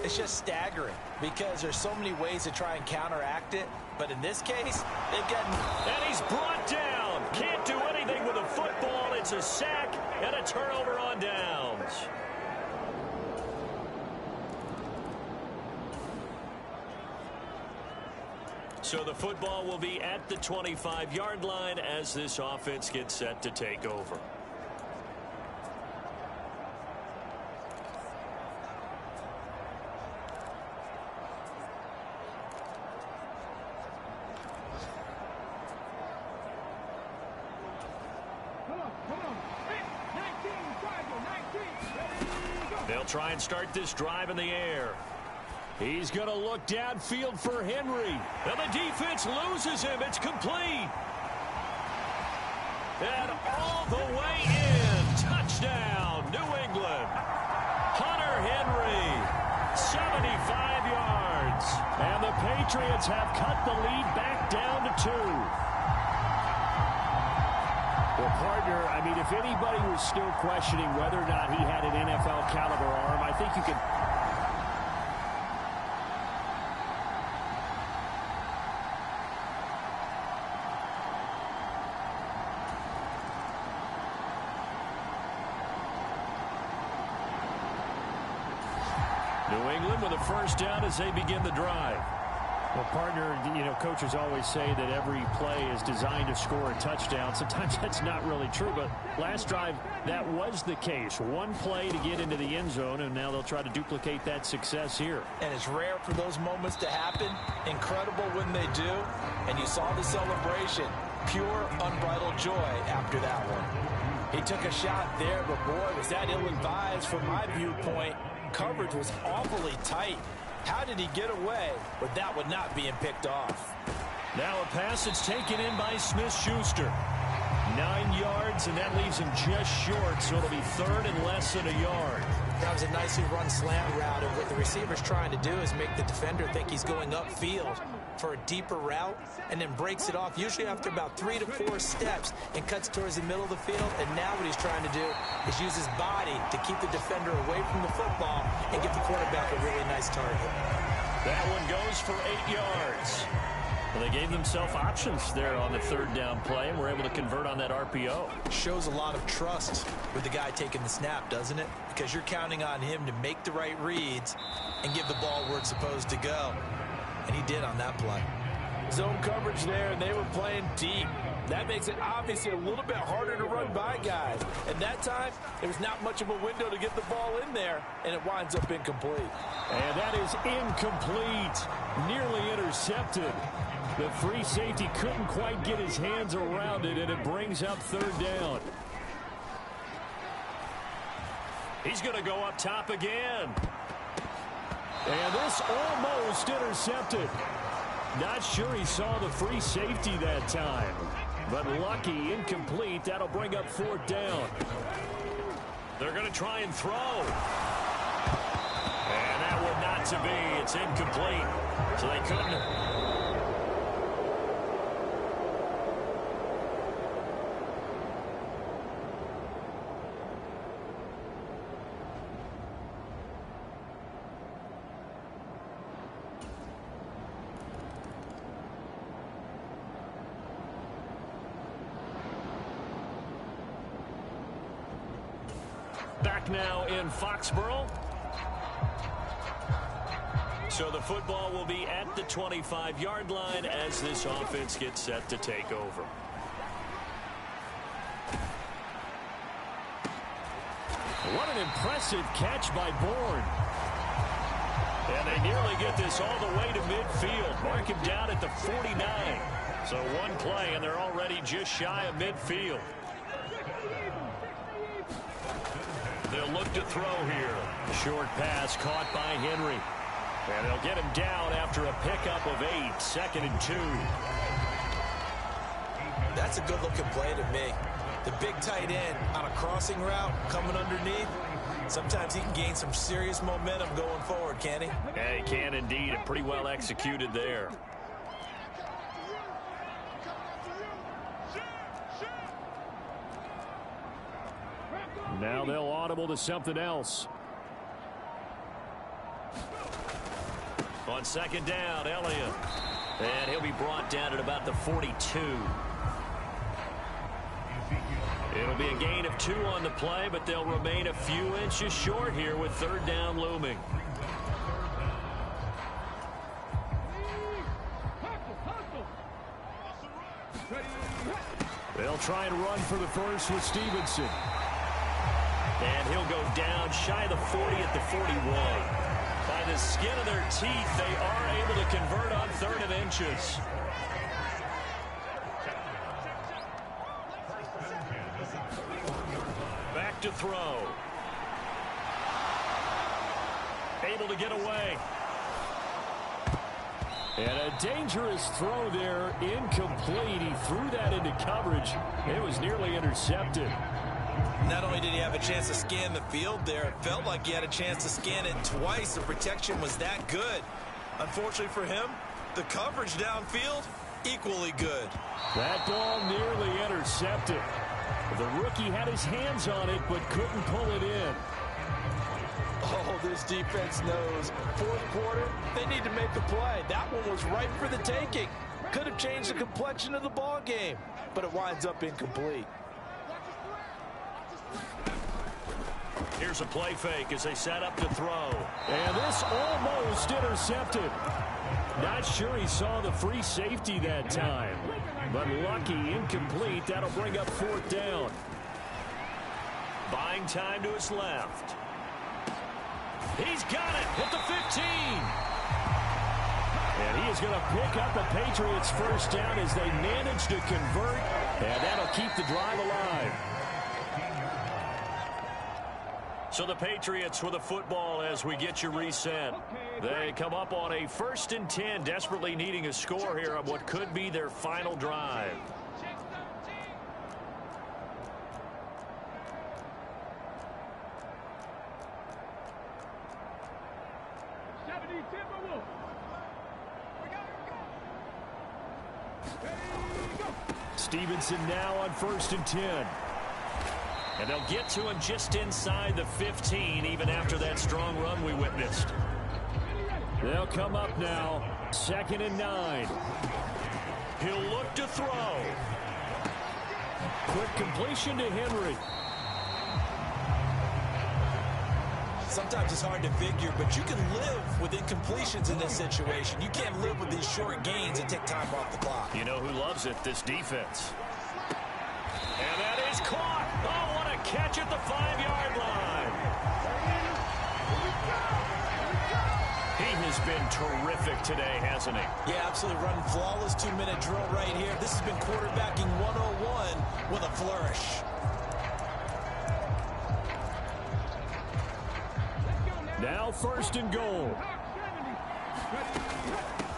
C: is just staggering because there's so many ways to try and counteract it. But in this case, they've gotten...
B: And he's brought down. Can't do anything with a football. It's a sack and a turnover on downs. So the football will be at the 25-yard line as this offense gets set to take over. They'll try and start this drive in the air. He's going to look downfield for Henry. And the defense loses him. It's complete. And all the way in. Touchdown, New England. Hunter Henry, 75 yards. And the Patriots have cut the lead back down to 2.
E: Well, partner, I mean, if anybody was still questioning whether or not he had an NFL caliber arm, I think you could...
B: New England with a first down as they begin the drive.
E: Well, partner, you know, coaches always say that every play is designed to score a touchdown. Sometimes that's not really true, but last drive, that was the case. One play to get into the end zone, and now they'll try to duplicate that success here.
C: And it's rare for those moments to happen. Incredible when they do. And you saw the celebration. Pure, unbridled joy after that one. He took a shot there, but boy, was that ill-advised from my viewpoint. Coverage was awfully tight. How did he get away with that one not being picked off?
B: Now a pass that's taken in by Smith-Schuster. 9 yards, and that leaves him just short, so it'll be third and less than a yard.
C: That was a nicely run slant route, and what the receiver's trying to do is make the defender think he's going upfield for a deeper route, and then breaks it off, usually after about 3 to 4 steps, and cuts towards the middle of the field. And now what he's trying to do is use his body to keep the defender away from the football and give the quarterback a really nice target.
B: That one goes for 8 yards. Well, they gave themselves options there on the third down play, and were able to convert on that RPO.
C: Shows a lot of trust with the guy taking the snap, doesn't it? Because you're counting on him to make the right reads and give the ball where it's supposed to go. And he did on that play.
E: Zone coverage there, and they were playing deep. That makes it obviously a little bit harder to run by guys. And that time, there was not much of a window to get the ball in there, and it winds up incomplete. And that is incomplete. Nearly intercepted. The free safety couldn't quite get his hands around it, and it brings up third down.
B: He's going to go up top again.
E: And this almost intercepted. Not sure he saw the free safety that time. But lucky, incomplete. That'll bring up fourth down.
B: They're going to try and throw. And that one not to be. It's incomplete. So they couldn't. Back now in Foxborough. So the football will be at the 25-yard line as this offense gets set to take over.
E: What an impressive catch by Bourne.
B: And they nearly get this all the way to midfield. Mark him down at the 49. So one play, and they're already just shy of midfield. They'll look to throw here.
E: Short pass caught by Henry.
B: And they'll get him down after a pickup of 8. 2nd and 2.
C: That's a good-looking play to me. The big tight end on a crossing route coming underneath, sometimes he can gain some serious momentum going forward, can't he?
B: Yeah, he can indeed, and pretty well executed there.
F: Now they'll audible to something else.
B: On second down, Elliott. And he'll be brought down at about the 42. It'll be a gain of 2 on the play, but they'll remain a few inches short here with third down looming.
F: They'll try and run for the first with Stevenson.
B: And he'll go down shy of the 40 at the 41. By the skin of their teeth, they are able to convert on 3rd and inches. Back to throw. Able to get away.
F: And a dangerous throw there, incomplete. He threw that into coverage. It was nearly intercepted.
C: Not only did he have a chance to scan the field there, it felt like he had a chance to scan it twice. The protection was that good. Unfortunately for him, the coverage downfield, equally good.
F: That ball nearly intercepted. The rookie had his hands on it, but couldn't pull it in.
E: Oh, this defense knows. Fourth quarter, they need to make a play. That one was ripe for the taking. Could have changed the complexion of the ball game, but it winds up incomplete.
B: Here's a play fake as they set up to throw.
F: And this almost intercepted. Not sure he saw the free safety that time. But lucky, incomplete. That'll bring up 4th down.
B: Buying time to his left. He's got it at the 15.
F: And he is going to pick up the Patriots' first down as they manage to convert. And that'll keep the drive alive.
B: So the Patriots with the football as we get you reset. They come up on a 1st and 10, desperately needing a score here on what could be their final drive.
F: Stevenson now on 1st and 10.
B: And they'll get to him just inside the 15, even after that strong run we witnessed.
F: They'll come up now, 2nd and 9.
B: He'll look to throw.
F: Quick completion to Henry.
C: Sometimes it's hard to figure, but you can live with incompletions in this situation. You can't live with these short gains and take time off the clock.
B: You know who loves it? This defense. And that is caught. Oh, what a catch at the 5-yard line. He has been terrific today, hasn't he?
C: Yeah, absolutely. Running flawless 2-minute drill right here. This has been quarterbacking 101 with a flourish.
F: Now 1st and goal.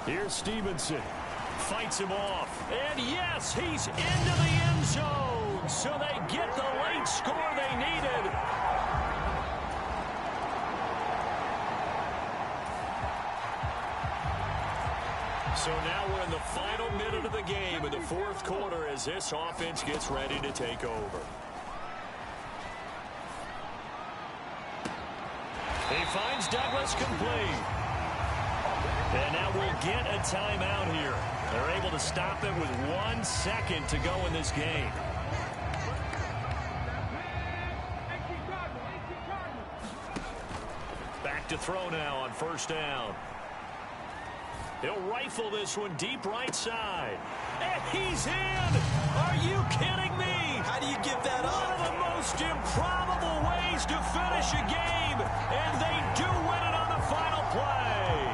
F: Here's Stevenson.
B: Fights him off. And yes, he's into the end zone. So they get the late score they needed. So now we're in the final minute of the game in the 4th quarter as this offense gets ready to take over. He finds Douglas complete. And now we'll get a timeout here. They're able to stop it with 1 second to go in this game. Back to throw now on 1st down. He'll rifle this one deep right side. And he's in! Are you kidding me?
C: How do you give that up?
B: One of the most improbable ways to finish a game. And they do win it on the final play.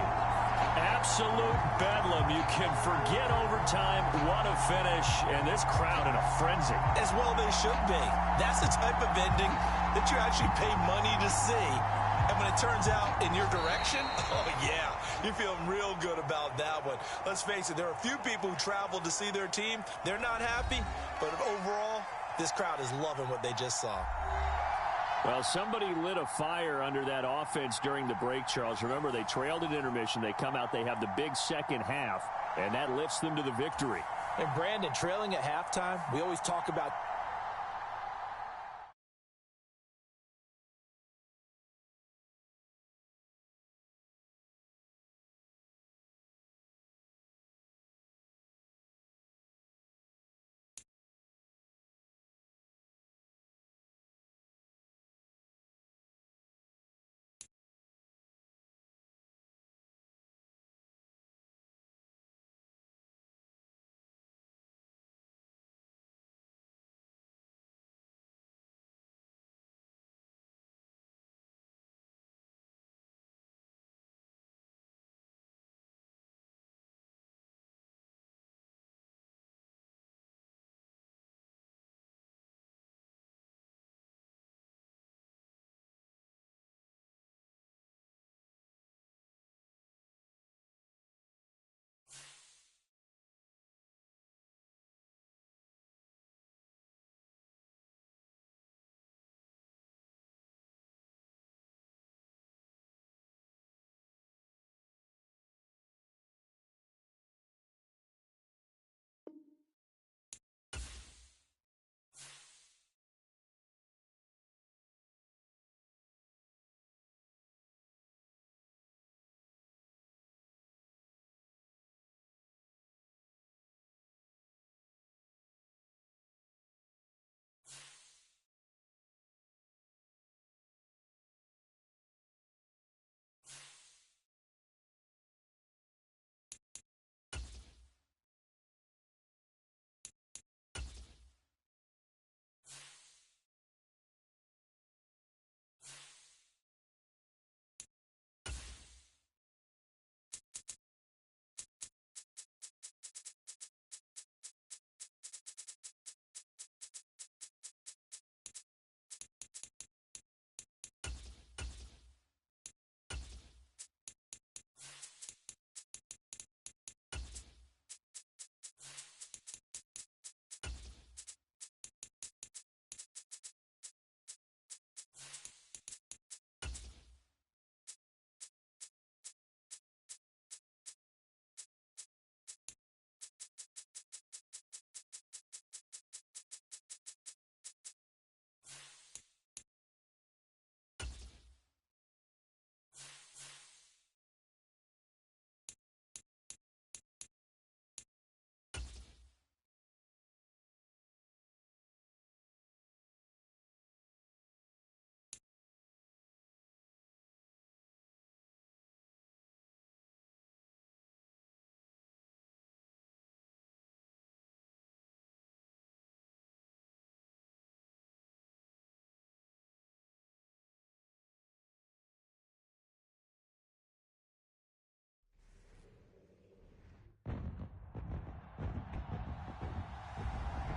B: Absolute bedlam. You can forget overtime. What a finish. And this crowd in a frenzy.
C: As well they should be. That's the type of ending that you actually pay money to see. And when it turns out in your direction, oh, yeah, you feel real good about that one. Let's face it, there are a few people who travel to see their team. They're not happy, but overall, This crowd is loving what they just saw.
F: Well, somebody lit a fire under that offense during the break, Charles. Remember, they trailed at intermission. They come out, they have the big second half, and that lifts them to the victory.
C: And, Brandon, trailing at halftime, we always talk about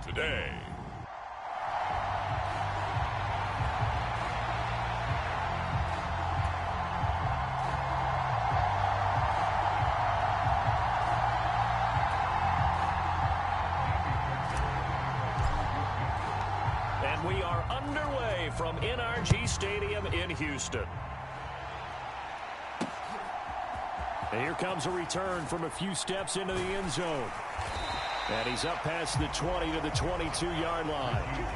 A: today.
B: And we are underway from NRG Stadium in Houston.
F: And here comes a return from a few steps into the end zone. And he's up past the 20 to the 22-yard line.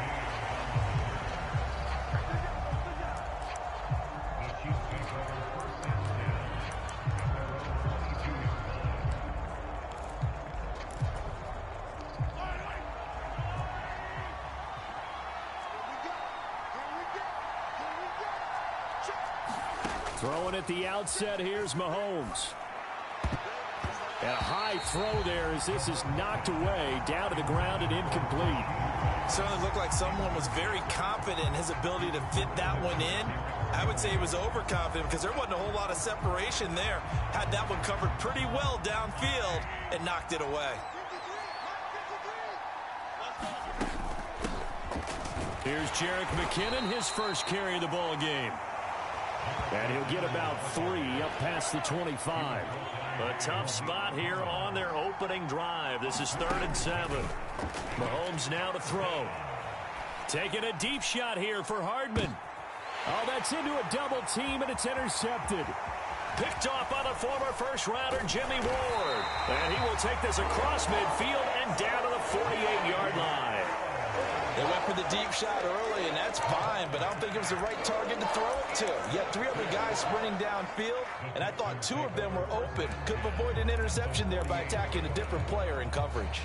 F: Throwing at the outset, here's Mahomes. And a high throw there as this is knocked away, down to the ground and incomplete.
C: Certainly looked like someone was very confident in his ability to fit that one in. I would say he was overconfident because there wasn't a whole lot of separation there. Had that one covered pretty well downfield and knocked it away.
F: Here's Jerick McKinnon, his first carry of the ball game. And he'll get about 3 up past the 25.
B: A tough spot here on their opening drive. This is 3rd and 7. Mahomes now to throw. Taking a deep shot here for Hardman. Oh, that's into a double team, and it's intercepted. Picked off by the former first-rounder, Jimmy Ward. And he will take this across midfield and down to the 48-yard line.
C: They went for the deep shot early, and that's fine, but I don't think it was the right target to throw it to. You had 3 other guys sprinting downfield, and I thought 2 of them were open. Could have avoided an interception there by attacking a different player in coverage.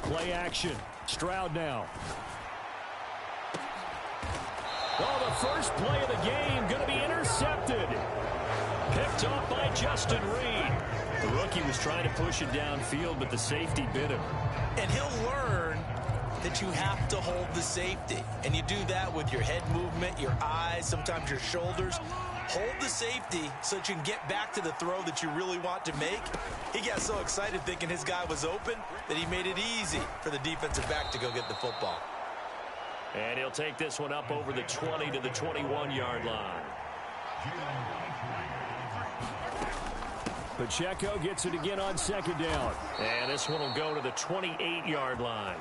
B: Play action. Stroud now. Oh, the first play of the game going to be intercepted. Picked off by Justin Reed. The rookie was trying to push it downfield, but the safety bit him.
C: And he'll learn that you have to hold the safety. And you do that with your head movement, your eyes, sometimes your shoulders. Hold the safety so that you can get back to the throw that you really want to make. He got so excited thinking his guy was open that he made it easy for the defensive back to go get the football.
B: And he'll take this one up over the 20 to the 21-yard line. Pacheco gets it again on second down. And this one will go to the 28-yard line.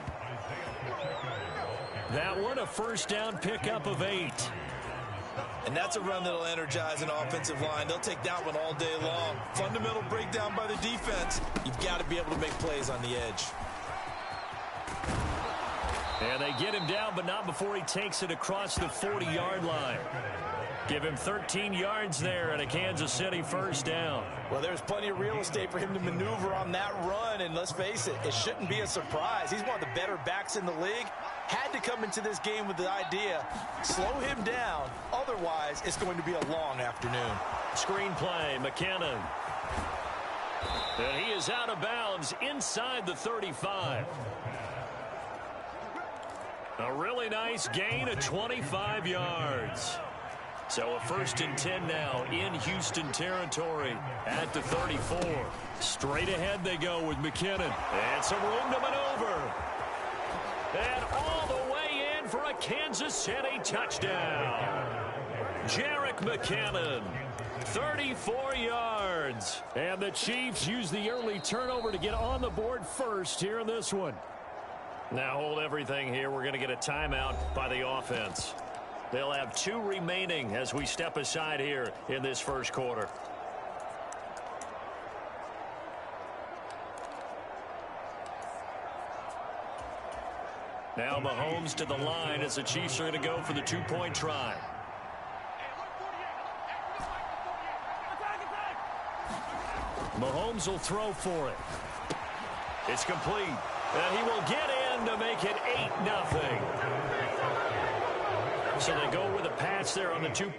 B: That one a first down pickup of 8.
C: And that's a run that'll energize an offensive line. They'll take that one all day long. Fundamental breakdown by the defense. You've got to be able to make plays on the edge.
B: And they get him down, but not before he takes it across the 40-yard line. Give him 13 yards there and a Kansas City first down.
C: Well, there's plenty of real estate for him to maneuver on that run, and let's face it, it shouldn't be a surprise. He's one of the better backs in the league. Had to come into this game with the idea, slow him down, otherwise it's going to be a long afternoon.
B: Screen play, McKinnon. And he is out of bounds inside the 35. A really nice gain of 25 yards. So a 1st and 10 now in Houston territory at the 34. Straight ahead they go with McKinnon. And some room to maneuver. And all the way in for a Kansas City touchdown. Jerick McKinnon, 34 yards. And the Chiefs use the early turnover to get on the board first here in this one. Now hold everything here. We're going to get a timeout by the offense. They'll have 2 remaining as we step aside here in this first quarter. Now Mahomes to the line as the Chiefs are going to go for the 2-point try. Mahomes will throw for it. It's complete. And he will get in to make it 8-0. So they go with a pass there on the 2.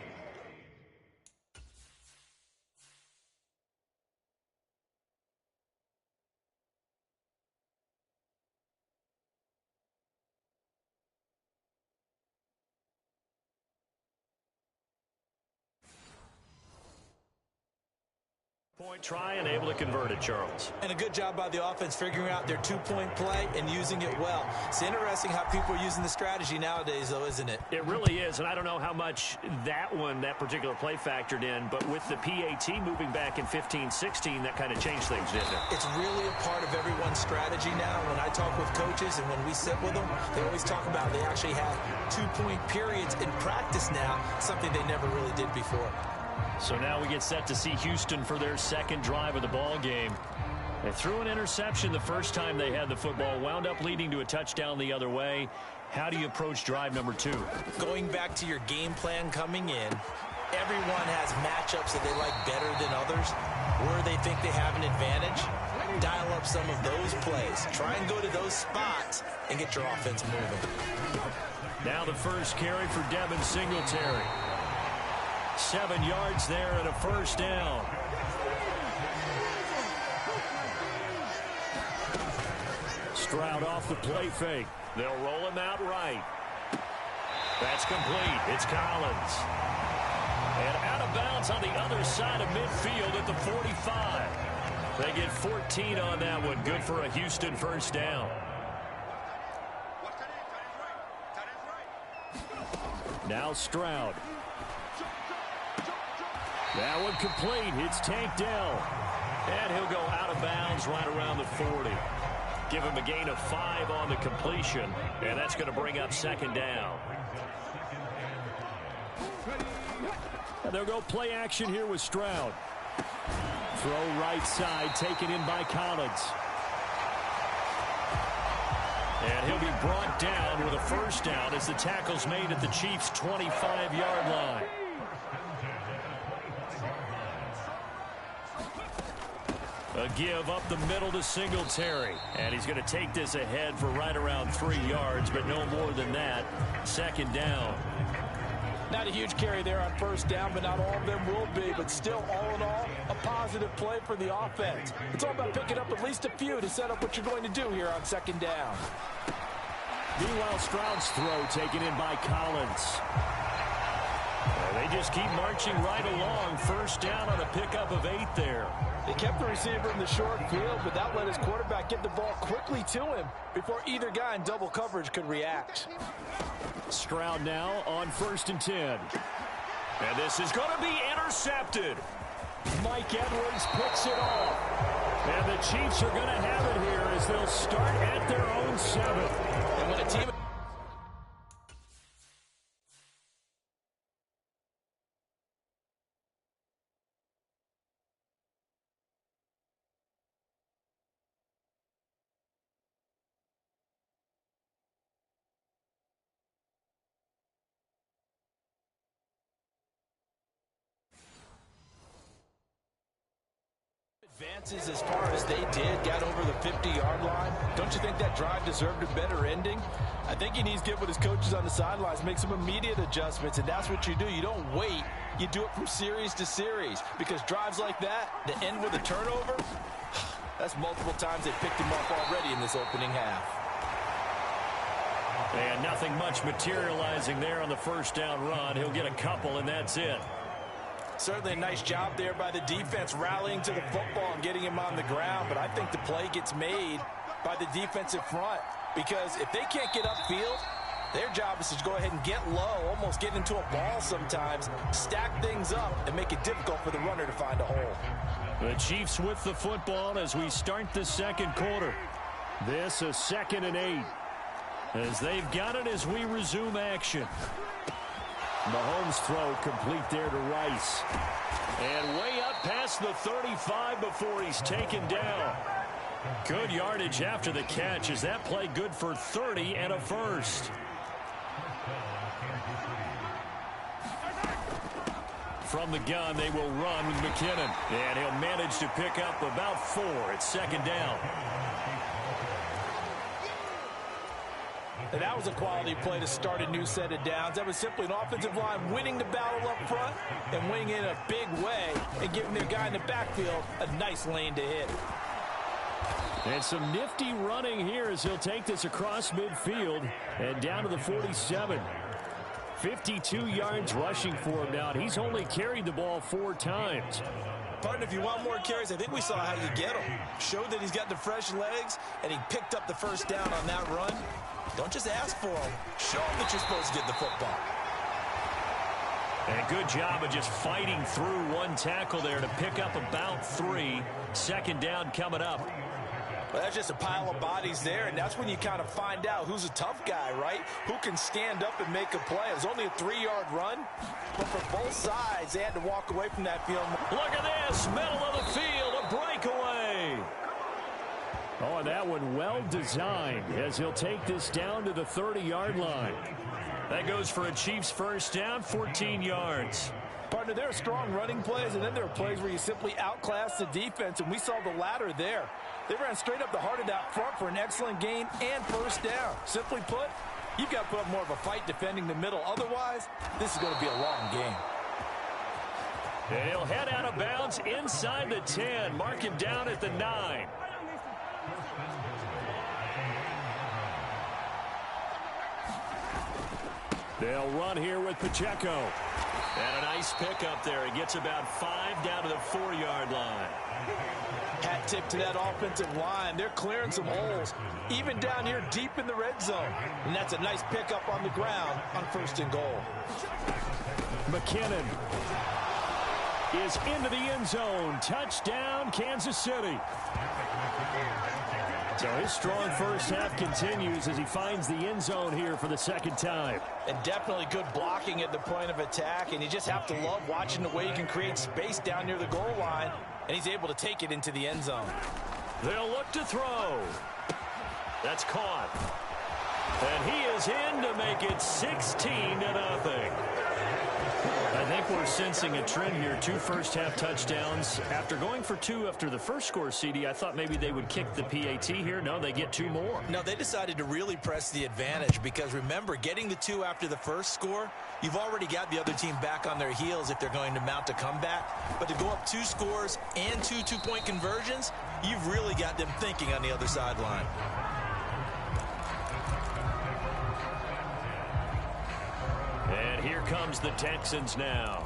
B: Point try and able to convert it, Charles.
C: And a good job by the offense figuring out their 2-point play and using it well. It's interesting how people are using the strategy nowadays, though, isn't it?
B: It really is, and I don't know how much that particular play factored in, but with the PAT moving back in 15-16, that kind of changed things, didn't it?
C: It's really a part of everyone's strategy now. When I talk with coaches and when we sit with them, they always talk about they actually have 2-point periods in practice now, something they never really did before.
B: So now we get set to see Houston for their second drive of the ball game. They threw an interception the first time they had the football, wound up leading to a touchdown the other way. How do you approach drive number 2?
C: Going back to your game plan coming in, everyone has matchups that they like better than others. Where they think they have an advantage, dial up some of those plays. Try and go to those spots and get your offense moving.
B: Now the first carry for Devin Singletary. 7 yards there and a first down. Stroud off the play fake. They'll roll him out right. That's complete. It's Collins. And out of bounds on the other side of midfield at the 45. They get 14 on that one. Good for a Houston first down.
F: Now Stroud. That one complete. It's tanked down. And he'll go out of bounds right around the 40. Give him a gain of 5 on the completion. And that's going to bring up second down. And they'll go play action here with Stroud. Throw right side, taken in by Collins. And he'll be brought down with a first down as the tackle's made at the Chiefs' 25-yard line. A give up the middle to Singletary. And he's going to take this ahead for right around 3 yards, but no more than that. Second down.
C: Not a huge carry there on first down, but not all of them will be. But still, all in all, a positive play for the offense. It's all about picking up at least a few to set up what you're going to do here on second down.
F: Meanwhile, Stroud's throw taken in by Collins. They just keep marching right along. First down on a pickup of 8 there.
C: They kept the receiver in the short field, but that let his quarterback get the ball quickly to him before either guy in double coverage could react.
F: Stroud now on 1st and 10.
B: And this is going to be intercepted.
F: Mike Edwards picks it off. And the Chiefs are going to have it here as they'll start at their own 7.
C: And when a team... advances as far as they did, got over the 50-yard line. Don't you think that drive deserved a better ending? I think he needs to get with his coaches on the sidelines, make some immediate adjustments, and that's what you do. You don't wait. You do it from series to series, because drives like that end with a turnover, that's multiple times they picked him up already in this opening half.
B: And nothing much materializing there on the first down run. He'll get a couple, and that's it.
C: Certainly a nice job there by the defense rallying to the football and getting him on the ground, but I think the play gets made by the defensive front, because if they can't get upfield, their job is to go ahead and get low, almost get into a ball sometimes, stack things up, and make it difficult for the runner to find a hole.
B: The Chiefs with the football as we start the second quarter.
F: This a 2nd and 8.
B: As they've got it as we resume action.
F: Mahomes' throw complete there to Rice.
B: And way up past the 35 before he's taken down. Good yardage after the catch. Is that play good for 30 and a first? From the gun, they will run with McKinnon. And he'll manage to pick up about 4 at second down.
C: And that was a quality play to start a new set of downs. That was simply an offensive line winning the battle up front and winning in a big way and giving their guy in the backfield a nice lane to hit.
F: And some nifty running here as he'll take this across midfield and down to the 47. 52 yards rushing for him now. He's only carried the ball 4 times.
C: Partner, if you want more carries, I think we saw how you get him. Showed that he's got the fresh legs, and he picked up the first down on that run. Don't just ask for him. Show him that you're supposed to get the football.
B: And a good job of just fighting through one tackle there to pick up about 3. Second down coming up.
C: Well, that's just a pile of bodies there, and that's when you kind of find out who's a tough guy, right? Who can stand up and make a play. It was only a 3-yard run, but for both sides, they had to walk away from that field.
B: Look at this, middle of the field, a breakaway.
F: Oh, and that one well designed as he'll take this down to the 30-yard line.
B: That goes for a Chiefs first down, 14 yards.
C: Partner, there are strong running plays, and then there are plays where you simply outclass the defense, and we saw the latter there. They ran straight up the heart of that front for an excellent gain and first down. Simply put, you've got to put up more of a fight defending the middle. Otherwise, this is going to be a long game.
B: And he'll head out of bounds inside the 10. Mark him down at the 9.
F: They'll run here with Pacheco.
B: And a nice pickup there. He gets about 5 down to the 4-yard line.
C: Hat tip to that offensive line. They're clearing some holes, even down here deep in the red zone. And that's a nice pickup on the ground on 1st and goal.
F: McKinnon is into the end zone. Touchdown, Kansas City. So his strong first half continues as he finds the end zone here for the 2nd time.
C: And definitely good blocking at the point of attack. And you just have to love watching the way he can create space down near the goal line. And he's able to take it into the end zone.
B: They'll look to throw. That's caught. And he is in to make it 16-0. I think we're sensing a trend here. 2 first-half touchdowns. After going for 2 after the first score, CD, I thought maybe they would kick the PAT here. No, they get 2 more.
C: No, they decided to really press the advantage because, remember, getting the 2 after the first score, you've already got the other team back on their heels if they're going to mount a comeback. But to go up 2 scores and 2 two-point conversions, you've really got them thinking on the other sideline.
B: And here comes the Texans now.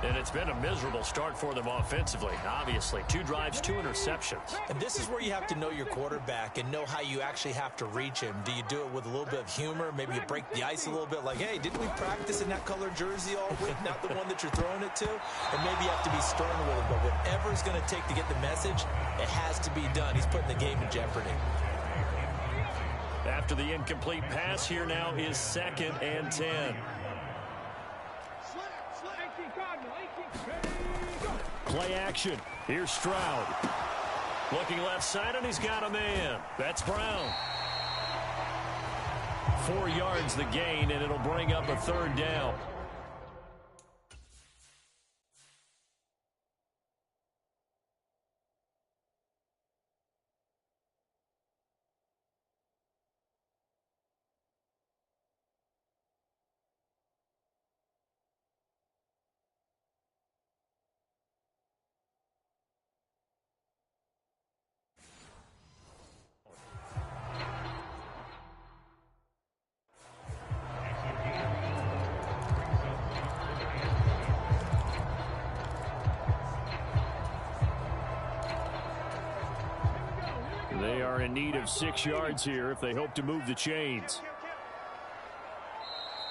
B: And it's been a miserable start for them offensively, obviously. 2 drives, 2 interceptions.
C: And this is where you have to know your quarterback and know how you actually have to reach him. Do you do it with a little bit of humor? Maybe you break the ice a little bit like, hey, didn't we practice in that colored jersey all week? Not the one that you're throwing it to? And maybe you have to be stern with him. But whatever it's going to take to get the message, it has to be done. He's putting the game in jeopardy.
B: After the incomplete pass, here now is 2nd and 10.
F: Play action. Here's Stroud.
B: Looking left side, and he's got a man. That's Brown. 4 yards the gain, and it'll bring up a 3rd down.
F: They are in need of 6 yards here if they hope to move the chains.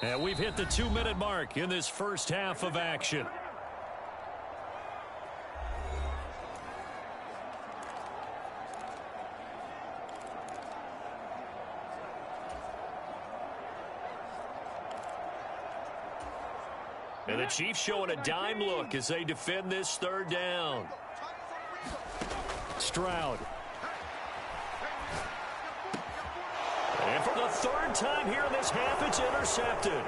B: And we've hit the 2-minute mark in this first half of action. And the Chiefs showing a dime look as they defend this 3rd down.
F: Stroud.
B: And for the 3rd time here in this half, it's intercepted.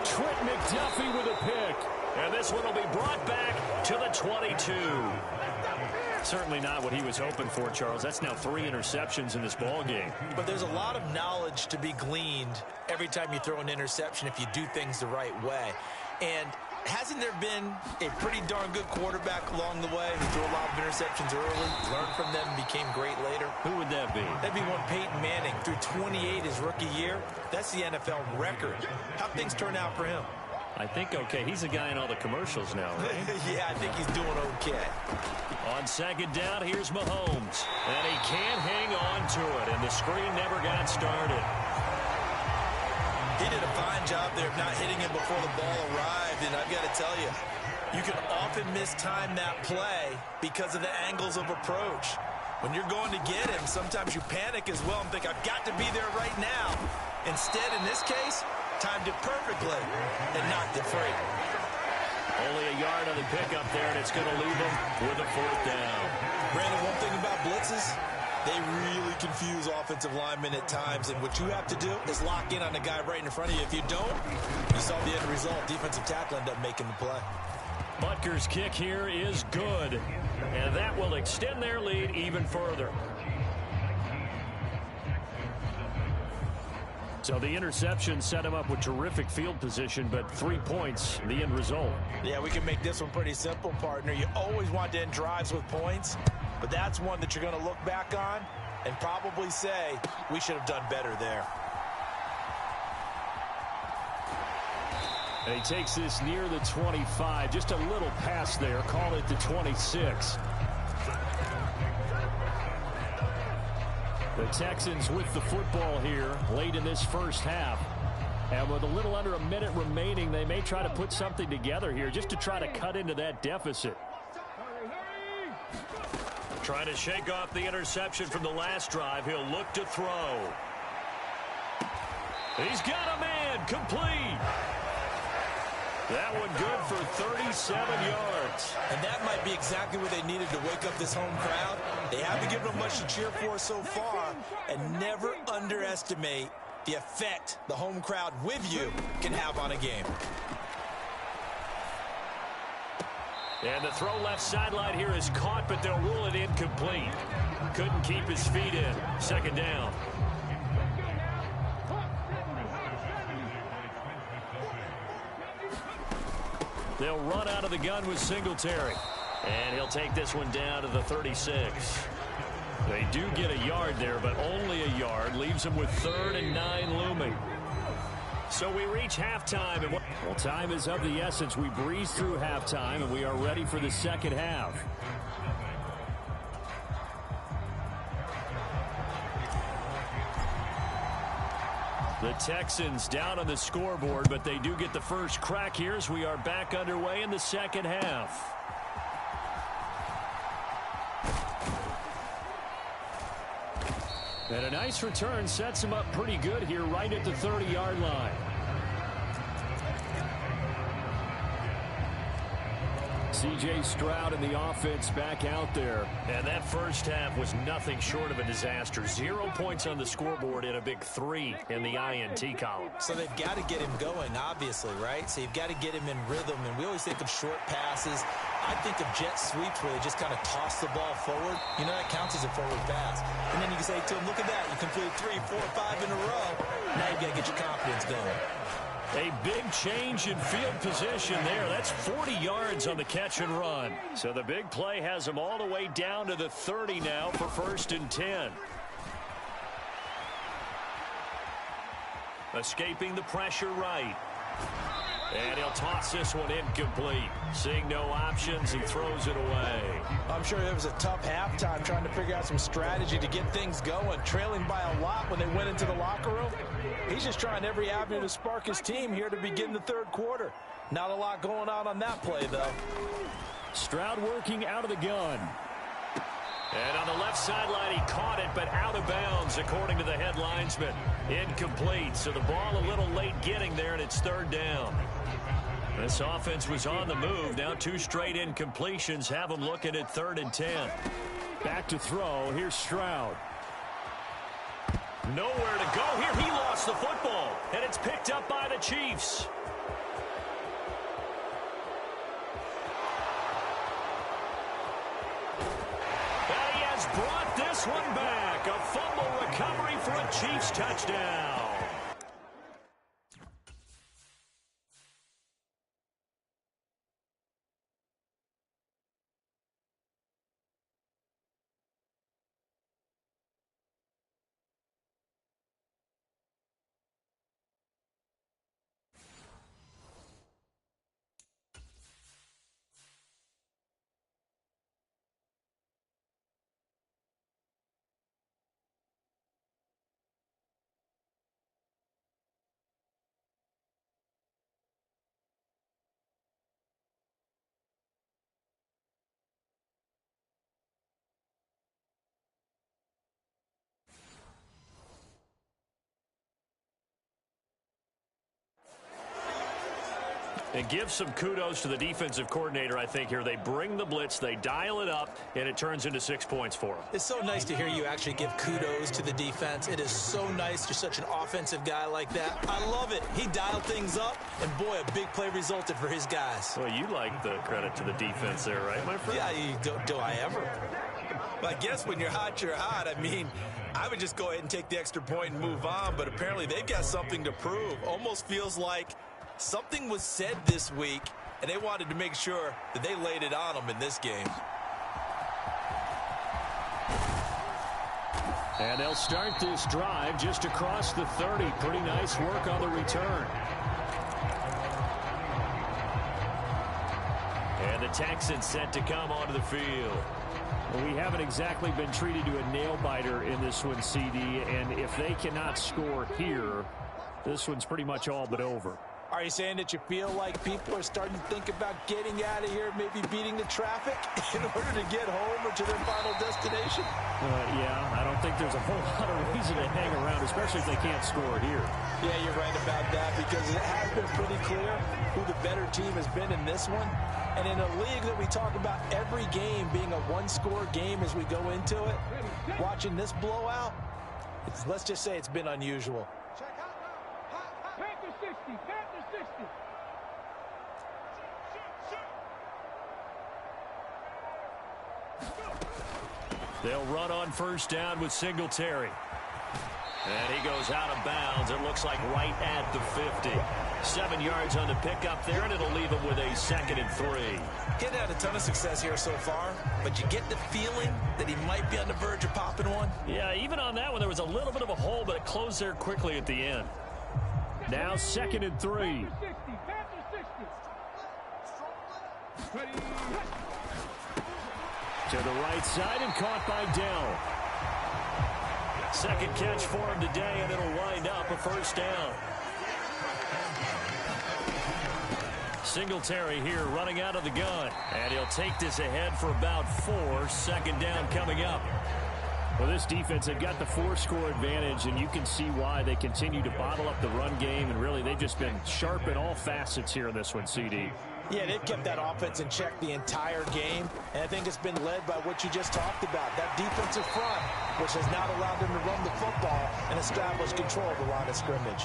F: Trent McDuffie with a pick.
B: And this one will be brought back to the 22.
F: Certainly not what he was hoping for, Charles. That's now 3 interceptions in this ball game.
C: But there's a lot of knowledge to be gleaned every time you throw an interception if you do things the right way. And hasn't there been a pretty darn good quarterback along the way who threw a lot of interceptions early, learned from them, and became great later?
B: Who would that be?
C: That'd be one Peyton Manning. Threw 28 his rookie year. That's the NFL record. How'd things turn out for him?
B: I think okay. He's a guy in all the commercials now, right?
C: Yeah, I think he's doing okay.
B: On 2nd down, here's Mahomes. And he can't hang on to it, and the screen never got started.
C: He did a fine job there of not hitting him before the ball arrived, and I've got to tell you, you can often mistime that play because of the angles of approach. When you're going to get him, sometimes you panic as well and think, I've got to be there right now. Instead, in this case, timed it perfectly and knocked it free.
B: Only a yard on the pickup there, and it's going to leave him with a 4th down.
C: Brandon, one thing about blitzes, they really confuse offensive linemen at times, and what you have to do is lock in on the guy right in front of you. If you don't, you saw the end result. Defensive tackle ended up making the play.
B: Butker's kick here is good, and that will extend their lead even further.
F: So the interception set him up with terrific field position, but 3 points, the end result.
C: Yeah, we can make this one pretty simple, partner. You always want to end drives with points, but that's one that you're going to look back on and probably say, we should have done better there.
F: And he takes this near the 25. Just a little pass there. Call it the 26. The Texans with the football here late in this first half. And with a little under a minute remaining, they may try to put something together here just to try to cut into that deficit.
B: Trying to shake off the interception from the last drive. He'll look to throw. He's got a man. Complete. That one good for 37 yards.
C: And that might be exactly what they needed to wake up this home crowd. They haven't given them much to cheer for so far. And never underestimate the effect the home crowd with you can have on a game.
B: And the throw left sideline here is caught, but they'll rule it incomplete. Couldn't keep his feet in. Second down. They'll run out of the gun with Singletary. And he'll take this one down to the 36. They do get a yard there, but only a yard. Leaves them with 3rd and 9 looming. So we reach halftime. And well, time is of the essence. We breeze through halftime, and we are ready for the second half. The Texans down on the scoreboard, but they do get the first crack here as we are back underway in the second half. And a nice return sets him up pretty good here right at the 30-yard line. C.J. Stroud and the offense back out there. And that first half was nothing short of a disaster. 0 points on the scoreboard and a big 3 in the INT column.
C: So they've got to get him going, obviously, right? So you've got to get him in rhythm. And we always think of short passes. I think of jet sweeps where they just kind of toss the ball forward. You know, that counts as a forward pass. And then you can say to him, look at that. You completed 3, 4, 5 in a row. Now you've got to get your confidence going.
B: A big change in field position there. That's 40 yards on the catch and run. So the big play has them all the way down to the 30 now for 1st and 10. Escaping the pressure right. And he'll toss this one incomplete. Seeing no options, he throws it away.
C: I'm sure it was a tough halftime trying to figure out some strategy to get things going. Trailing by a lot when they went into the locker room. He's just trying every avenue to spark his team here to begin the third quarter. Not a lot going on that play, though.
F: Stroud working out of the gun.
B: And on the left sideline, he caught it, but out of bounds, according to the head linesman. Incomplete, so the ball a little late getting there, and it's 3rd down. This offense was on the move. Now 2 straight incompletions have them looking at 3rd and 10.
F: Back to throw. Here's Stroud.
B: Nowhere to go here. He lost the football, and it's picked up by the Chiefs. And he has brought this one back. A fumble recovery for a Chiefs touchdown. And give some kudos to the defensive coordinator, I think, here. They bring the blitz, they dial it up, and it turns into 6 points for them.
C: It's so nice to hear you actually give kudos to the defense. It is so nice. You're such an offensive guy like that. I love it. He dialed things up, and boy, a big play resulted for his guys.
B: Well, you like the credit to the defense there, right, my friend?
C: Yeah, do I ever? Well, I guess when you're hot, you're hot. I mean, I would just go ahead and take the extra point and move on, but apparently they've got something to prove. Almost feels like something was said this week, and they wanted to make sure that they laid it on them in this game.
F: And they'll start this drive just across the 30. Pretty nice work on the return.
B: And the Texans set to come onto the field.
F: Well, we haven't exactly been treated to a nail-biter in this one, CD, and if they cannot score here, this one's pretty much all but over.
C: Are you saying that you feel like people are starting to think about getting out of here, maybe beating the traffic in order to get home or to their final destination?
F: Yeah, I don't think there's a whole lot of reason to hang around, especially if they can't score here.
C: Yeah, you're right about that, because it has been pretty clear who the better team has been in this one. And in a league that we talk about every game being a one-score game as we go into it, watching this blowout, let's just say it's been unusual.
B: They'll run on first down with Singletary. And he goes out of bounds. It looks like right at the 50. 7 yards on the pickup there, and it'll leave him with a 2nd and 3.
C: He's had a ton of success here so far, but you get the feeling that he might be on the verge of popping one.
B: Yeah, even on that one, there was a little bit of a hole, but it closed there quickly at the end.
F: Now 2nd and 3. To the right side and caught by Dell.
B: Second catch for him today, and it'll wind up a first down. Singletary here running out of the gun, and he'll take this ahead for about 4. 2nd down coming up.
F: Well, this defense, they've got the 4-score advantage, and you can see why they continue to bottle up the run game, and really they've just been sharp in all facets here in this one, CD.
C: Yeah, they've kept that offense in check the entire game, and I think it's been led by what you just talked about, that defensive front, which has not allowed them to run the football and establish control of the line of scrimmage.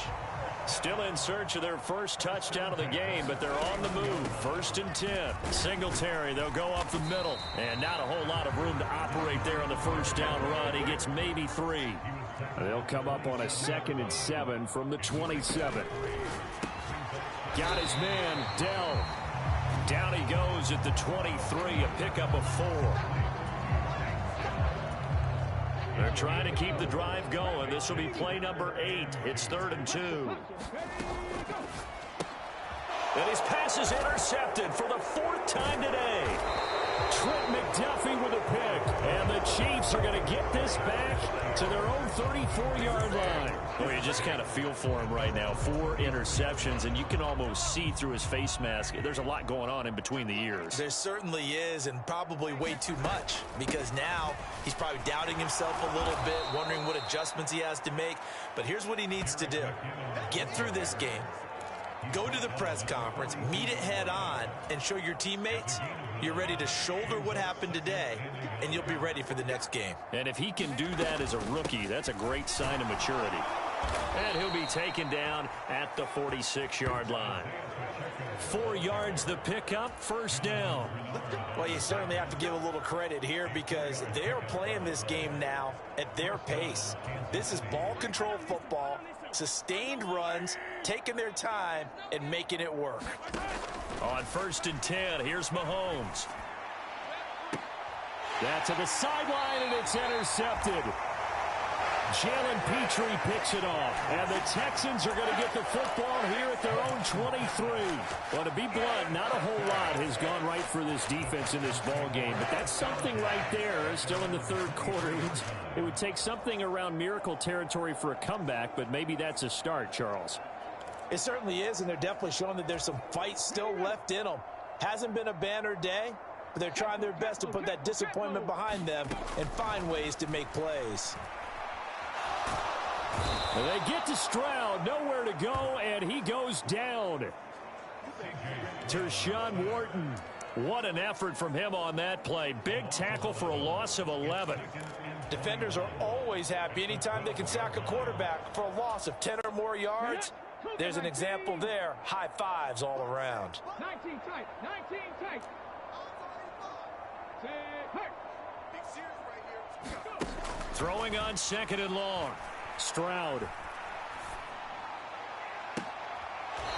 B: Still in search of their first touchdown of the game, but they're on the move. 1st and 10. Singletary, they'll go up the middle, and not a whole lot of room to operate there on the first down run. He gets maybe 3.
F: They'll come up on a 2nd and 7 from the 27. Got his man, Dell.
B: Down he goes at the 23, a pickup of 4. They're trying to keep the drive going. This will be play number 8. It's 3rd and 2. And his pass is intercepted for the 4th time today.
F: Trent McDuffie with a pick. And the Chiefs are going to get this back to their own 34-yard line.
B: Well, you just kind of feel for him right now. 4 interceptions, and you can almost see through his face mask. There's a lot going on in between the ears.
C: There certainly is, and probably way too much, because now he's probably doubting himself a little bit, wondering what adjustments he has to make. But here's what he needs to do. Get through this game. Go to the press conference, meet it head on, and show your teammates you're ready to shoulder what happened today, and you'll be ready for the next game.
B: And if he can do that as a rookie, that's a great sign of maturity. And he'll be taken down at the 46-yard line. 4 yards the pickup, 1st down.
C: Well, you certainly have to give a little credit here, because they're playing this game now at their pace. This is ball control football, sustained runs, taking their time, and making it work.
B: On 1st and 10, here's Mahomes.
F: That's to the sideline, and it's intercepted. Jalen Petrie picks it off, and the Texans are going to get the football here at their own 23. Well, to be blunt, not a whole lot has gone right for this defense in this ball game, but that's something right there. Still in the 3rd quarter. It would take something around miracle territory for a comeback, but maybe that's a start, Charles.
C: It certainly is, and they're definitely showing that there's some fight still left in them. Hasn't been a banner day, but they're trying their best to put that disappointment behind them and find ways to make plays.
F: And they get to Stroud, nowhere to go, and he goes down. Tershawn Wharton.
B: What an effort from him on that play. Big tackle for a loss of 11.
C: Defenders are always happy anytime they can sack a quarterback for a loss of 10 or more yards. There's an example there. High fives all around.
G: 19 tight, 19 tight.
B: Throwing on 2nd and long.
F: Stroud.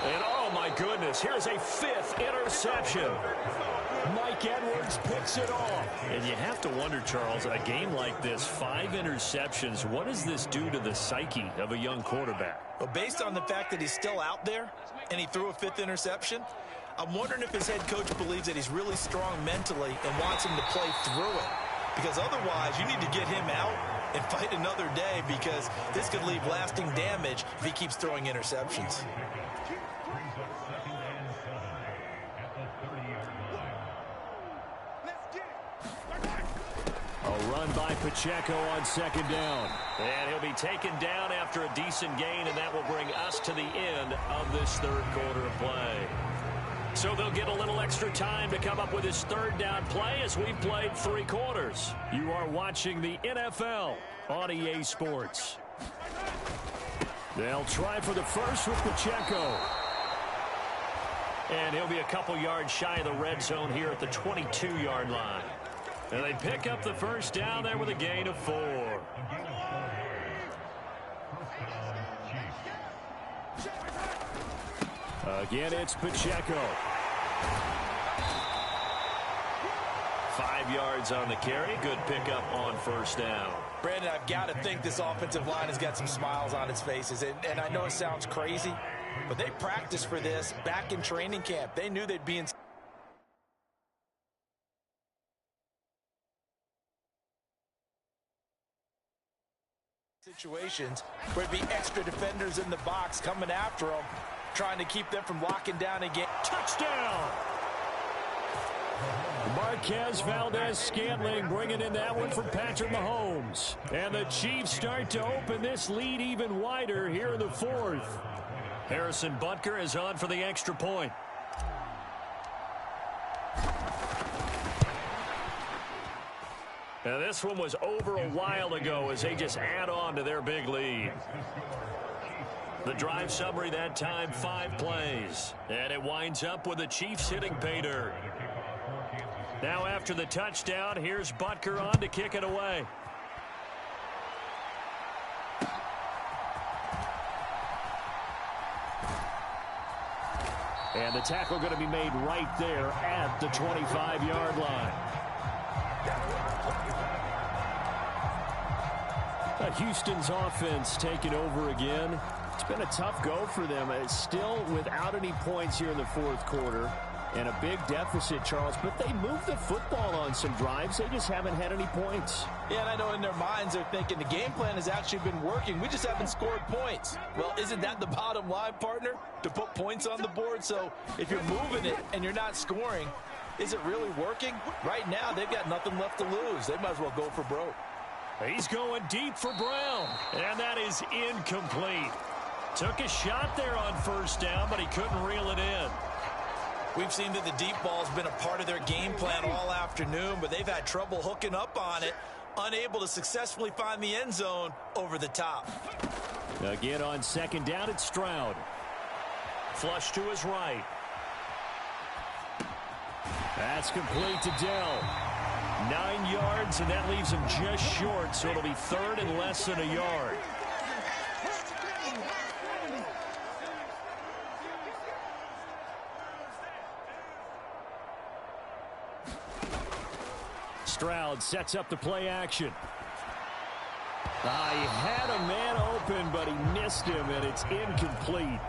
B: And oh my goodness, here's a 5th interception.
F: Mike Edwards picks it off.
B: And you have to wonder, Charles, a game like this, 5 interceptions, what does this do to the psyche of a young quarterback?
C: Well, based on the fact that he's still out there and he threw a 5th interception, I'm wondering if his head coach believes that he's really strong mentally and wants him to play through it. Because otherwise, you need to get him out and fight another day, because this could leave lasting damage if he keeps throwing interceptions.
F: A run by Pacheco on second down.
B: And he'll be taken down after a decent gain, and that will bring us to the end of this third quarter of play. So they'll get a little extra time to come up with his third down play as we've played 3 quarters.
F: You are watching the NFL on EA Sports. They'll try for the first with Pacheco.
B: And he'll be a couple yards shy of the red zone here at the 22-yard line. And they pick up the first down there with a gain of 4.
F: Again, it's Pacheco.
B: 5 yards on the carry. Good pickup on first down.
C: Brandon, I've got to think this offensive line has got some smiles on its faces. And I know it sounds crazy, but they practiced for this back in training camp. They knew they'd be in situations where it'd be extra defenders in the box coming after them, trying to keep them from locking down again.
F: Touchdown! Marquez Valdez-Scantling bringing in that one from Patrick Mahomes. And the Chiefs start to open this lead even wider here in the fourth.
B: Harrison Butker is on for the extra point. Now this one was over a while ago as they just add on to their big lead. The drive summary that time, 5 plays. And it winds up with the Chiefs hitting pay dirt. Now after the touchdown, here's Butker on to kick it away.
F: And the tackle going to be made right there at the 25-yard line. Houston's offense taking over again. It's been a tough go for them. It's still without any points here in the fourth quarter. And a big deficit, Charles. But they moved the football on some drives. They just haven't had any points.
C: Yeah, and I know in their minds they're thinking the game plan has actually been working. We just haven't scored points. Well, isn't that the bottom line, partner? To put points on the board? So if you're moving it and you're not scoring, is it really working? Right now, they've got nothing left to lose. They might as well go for broke.
B: He's going deep for Brown. And that is incomplete. Took a shot there on first down, but he couldn't reel it in.
C: We've seen that the deep ball's been a part of their game plan all afternoon, but they've had trouble hooking up on it, unable to successfully find the end zone over the top.
F: Again on second down, it's Stroud.
B: Flush to his right.
F: That's complete to Dell.
B: 9 yards, and that leaves him just short, so it'll be third and less than a yard.
F: Stroud sets up the play action. He had a man open, but he missed him, and it's incomplete.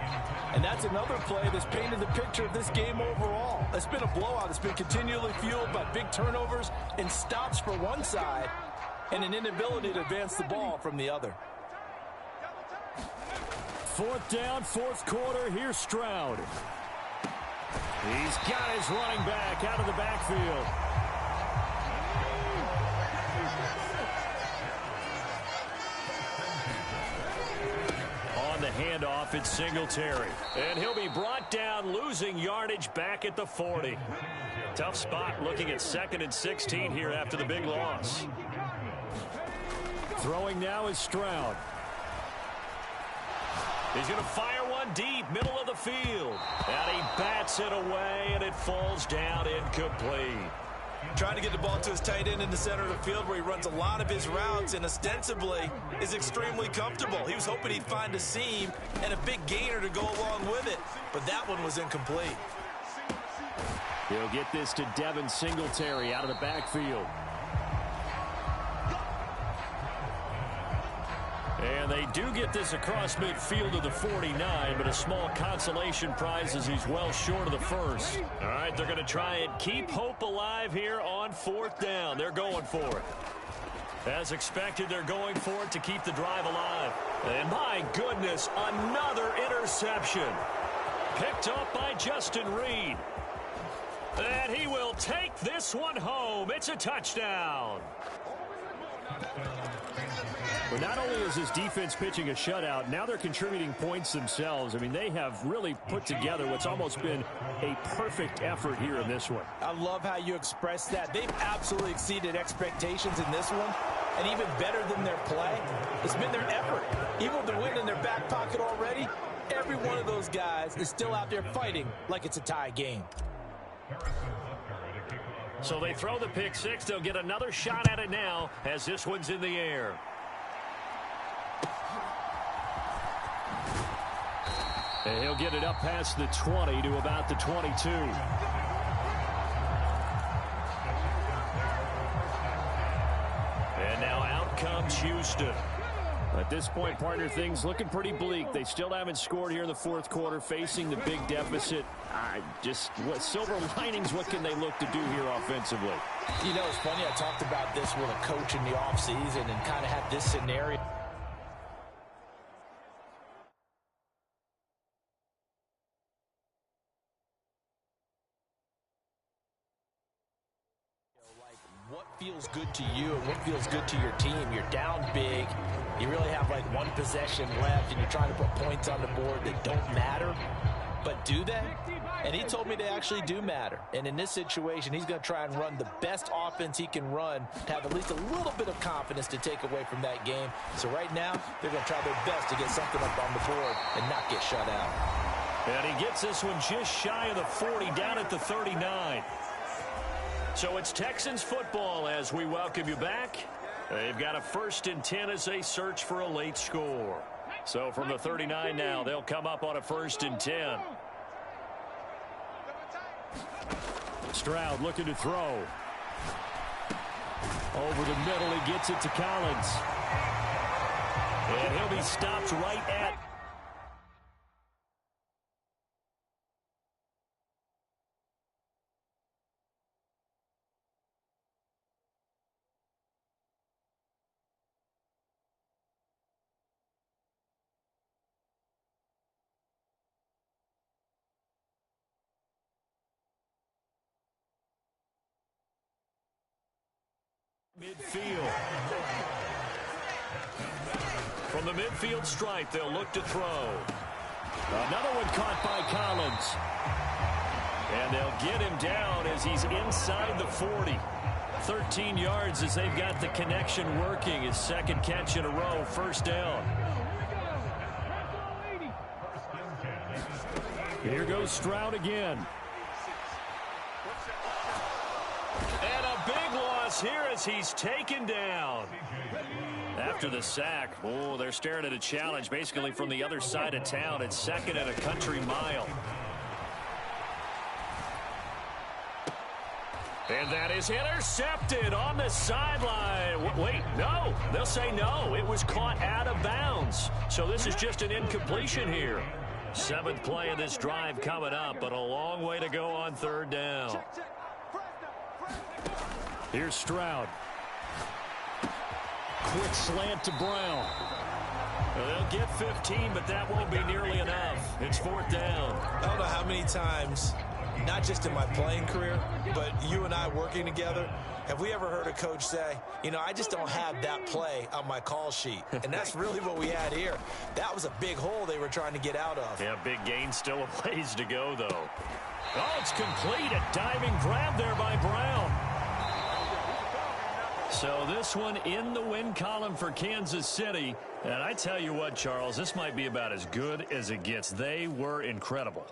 E: And that's another play that's painted the picture of this game overall. It's been a blowout. It's been continually fueled by big turnovers and stops for one side and an inability to advance the ball from the other.
F: Fourth down, fourth quarter. Here's Stroud. He's got his running back out of the backfield.
B: The handoff, it's Singletary. And he'll be brought down, losing yardage back at the 40. Tough spot looking at 2nd and 16 here after the big loss.
F: Throwing now is Stroud.
B: He's going to fire one deep, middle of the field. And he bats it away, and it falls down incomplete.
C: Trying to get the ball to his tight end in the center of the field where he runs a lot of his routes and ostensibly is extremely comfortable. He was hoping he'd find a seam and a big gainer to go along with it, but that one was incomplete.
F: He'll get this to Devin Singletary out of the backfield. And they do get this across midfield to the 49, but a small consolation prize as he's well short of the first. All right, they're going to try and keep hope alive here on 4th down. They're going for it. As expected, they're going for it to keep the drive alive. And my goodness, another interception. Picked up by Justin Reed. And he will take this one home. It's a touchdown. Well, not only is this defense pitching a shutout, now they're contributing points themselves. I mean, they have really put together what's almost been a perfect effort here in this one.
C: I love how you express that. They've absolutely exceeded expectations in this one, and even better than their play, it's been their effort. Even with the win in their back pocket already, every one of those guys is still out there fighting like it's a tie game.
F: So they throw the pick six. They'll get another shot at it now as this one's in the air. And he'll get it up past the 20 to about the 22. And now out comes Houston. At this point, partner, things looking pretty bleak. They still haven't scored here in the 4th quarter, facing the big deficit. What silver linings, what can they look to do here offensively?
C: You know, it's funny, I talked about this with a coach in the offseason and kind of had this scenario. What feels good to you and what feels good to your team? You're down big. You really have like one possession left, and you're trying to put points on the board that don't matter. But do they? And he told me they actually do matter. And in this situation, he's going to try and run the best offense he can run to have at least a little bit of confidence to take away from that game. So right now, they're going to try their best to get something up on the board and not get shut out.
F: And he gets this one just shy of the 40, down at the 39. So it's Texans football as we welcome you back. They've got a 1st and 10 as they search for a late score. So from the 39 now, they'll come up on a 1st and 10. Stroud looking to throw. Over the middle, he gets it to Collins. And he'll be stopped right at midfield. From the midfield stripe, they'll look to throw. Another one caught by Collins. And they'll get him down as he's inside the 40. 13 yards as they've got the connection working. His 2nd catch in a row, 1st down. Here goes Stroud again. And a big loss here as he's taken down. After the sack, they're staring at a challenge basically from the other side of town. It's 2nd and a country mile. And that is intercepted on the sideline. Wait, no. They'll say no. It was caught out of bounds. So this is just an incompletion here. 7th play of this drive coming up, but a long way to go on 3rd down. Here's Stroud. Quick slant to Brown. They'll get 15, but that won't be nearly enough. It's 4th down.
E: I don't know how many times, not just in my playing career, but you and I working together, have we ever heard a coach say, you know, I just don't have that play on my call sheet. And that's really what we had here. That was a big hole they were trying to get out of.
F: Yeah, big gain, still a ways to go, though. Oh, it's complete. A diving grab there by Brown. So this one in the win column for Kansas City. And I tell you what, Charles, this might be about as good as it gets. They were incredible.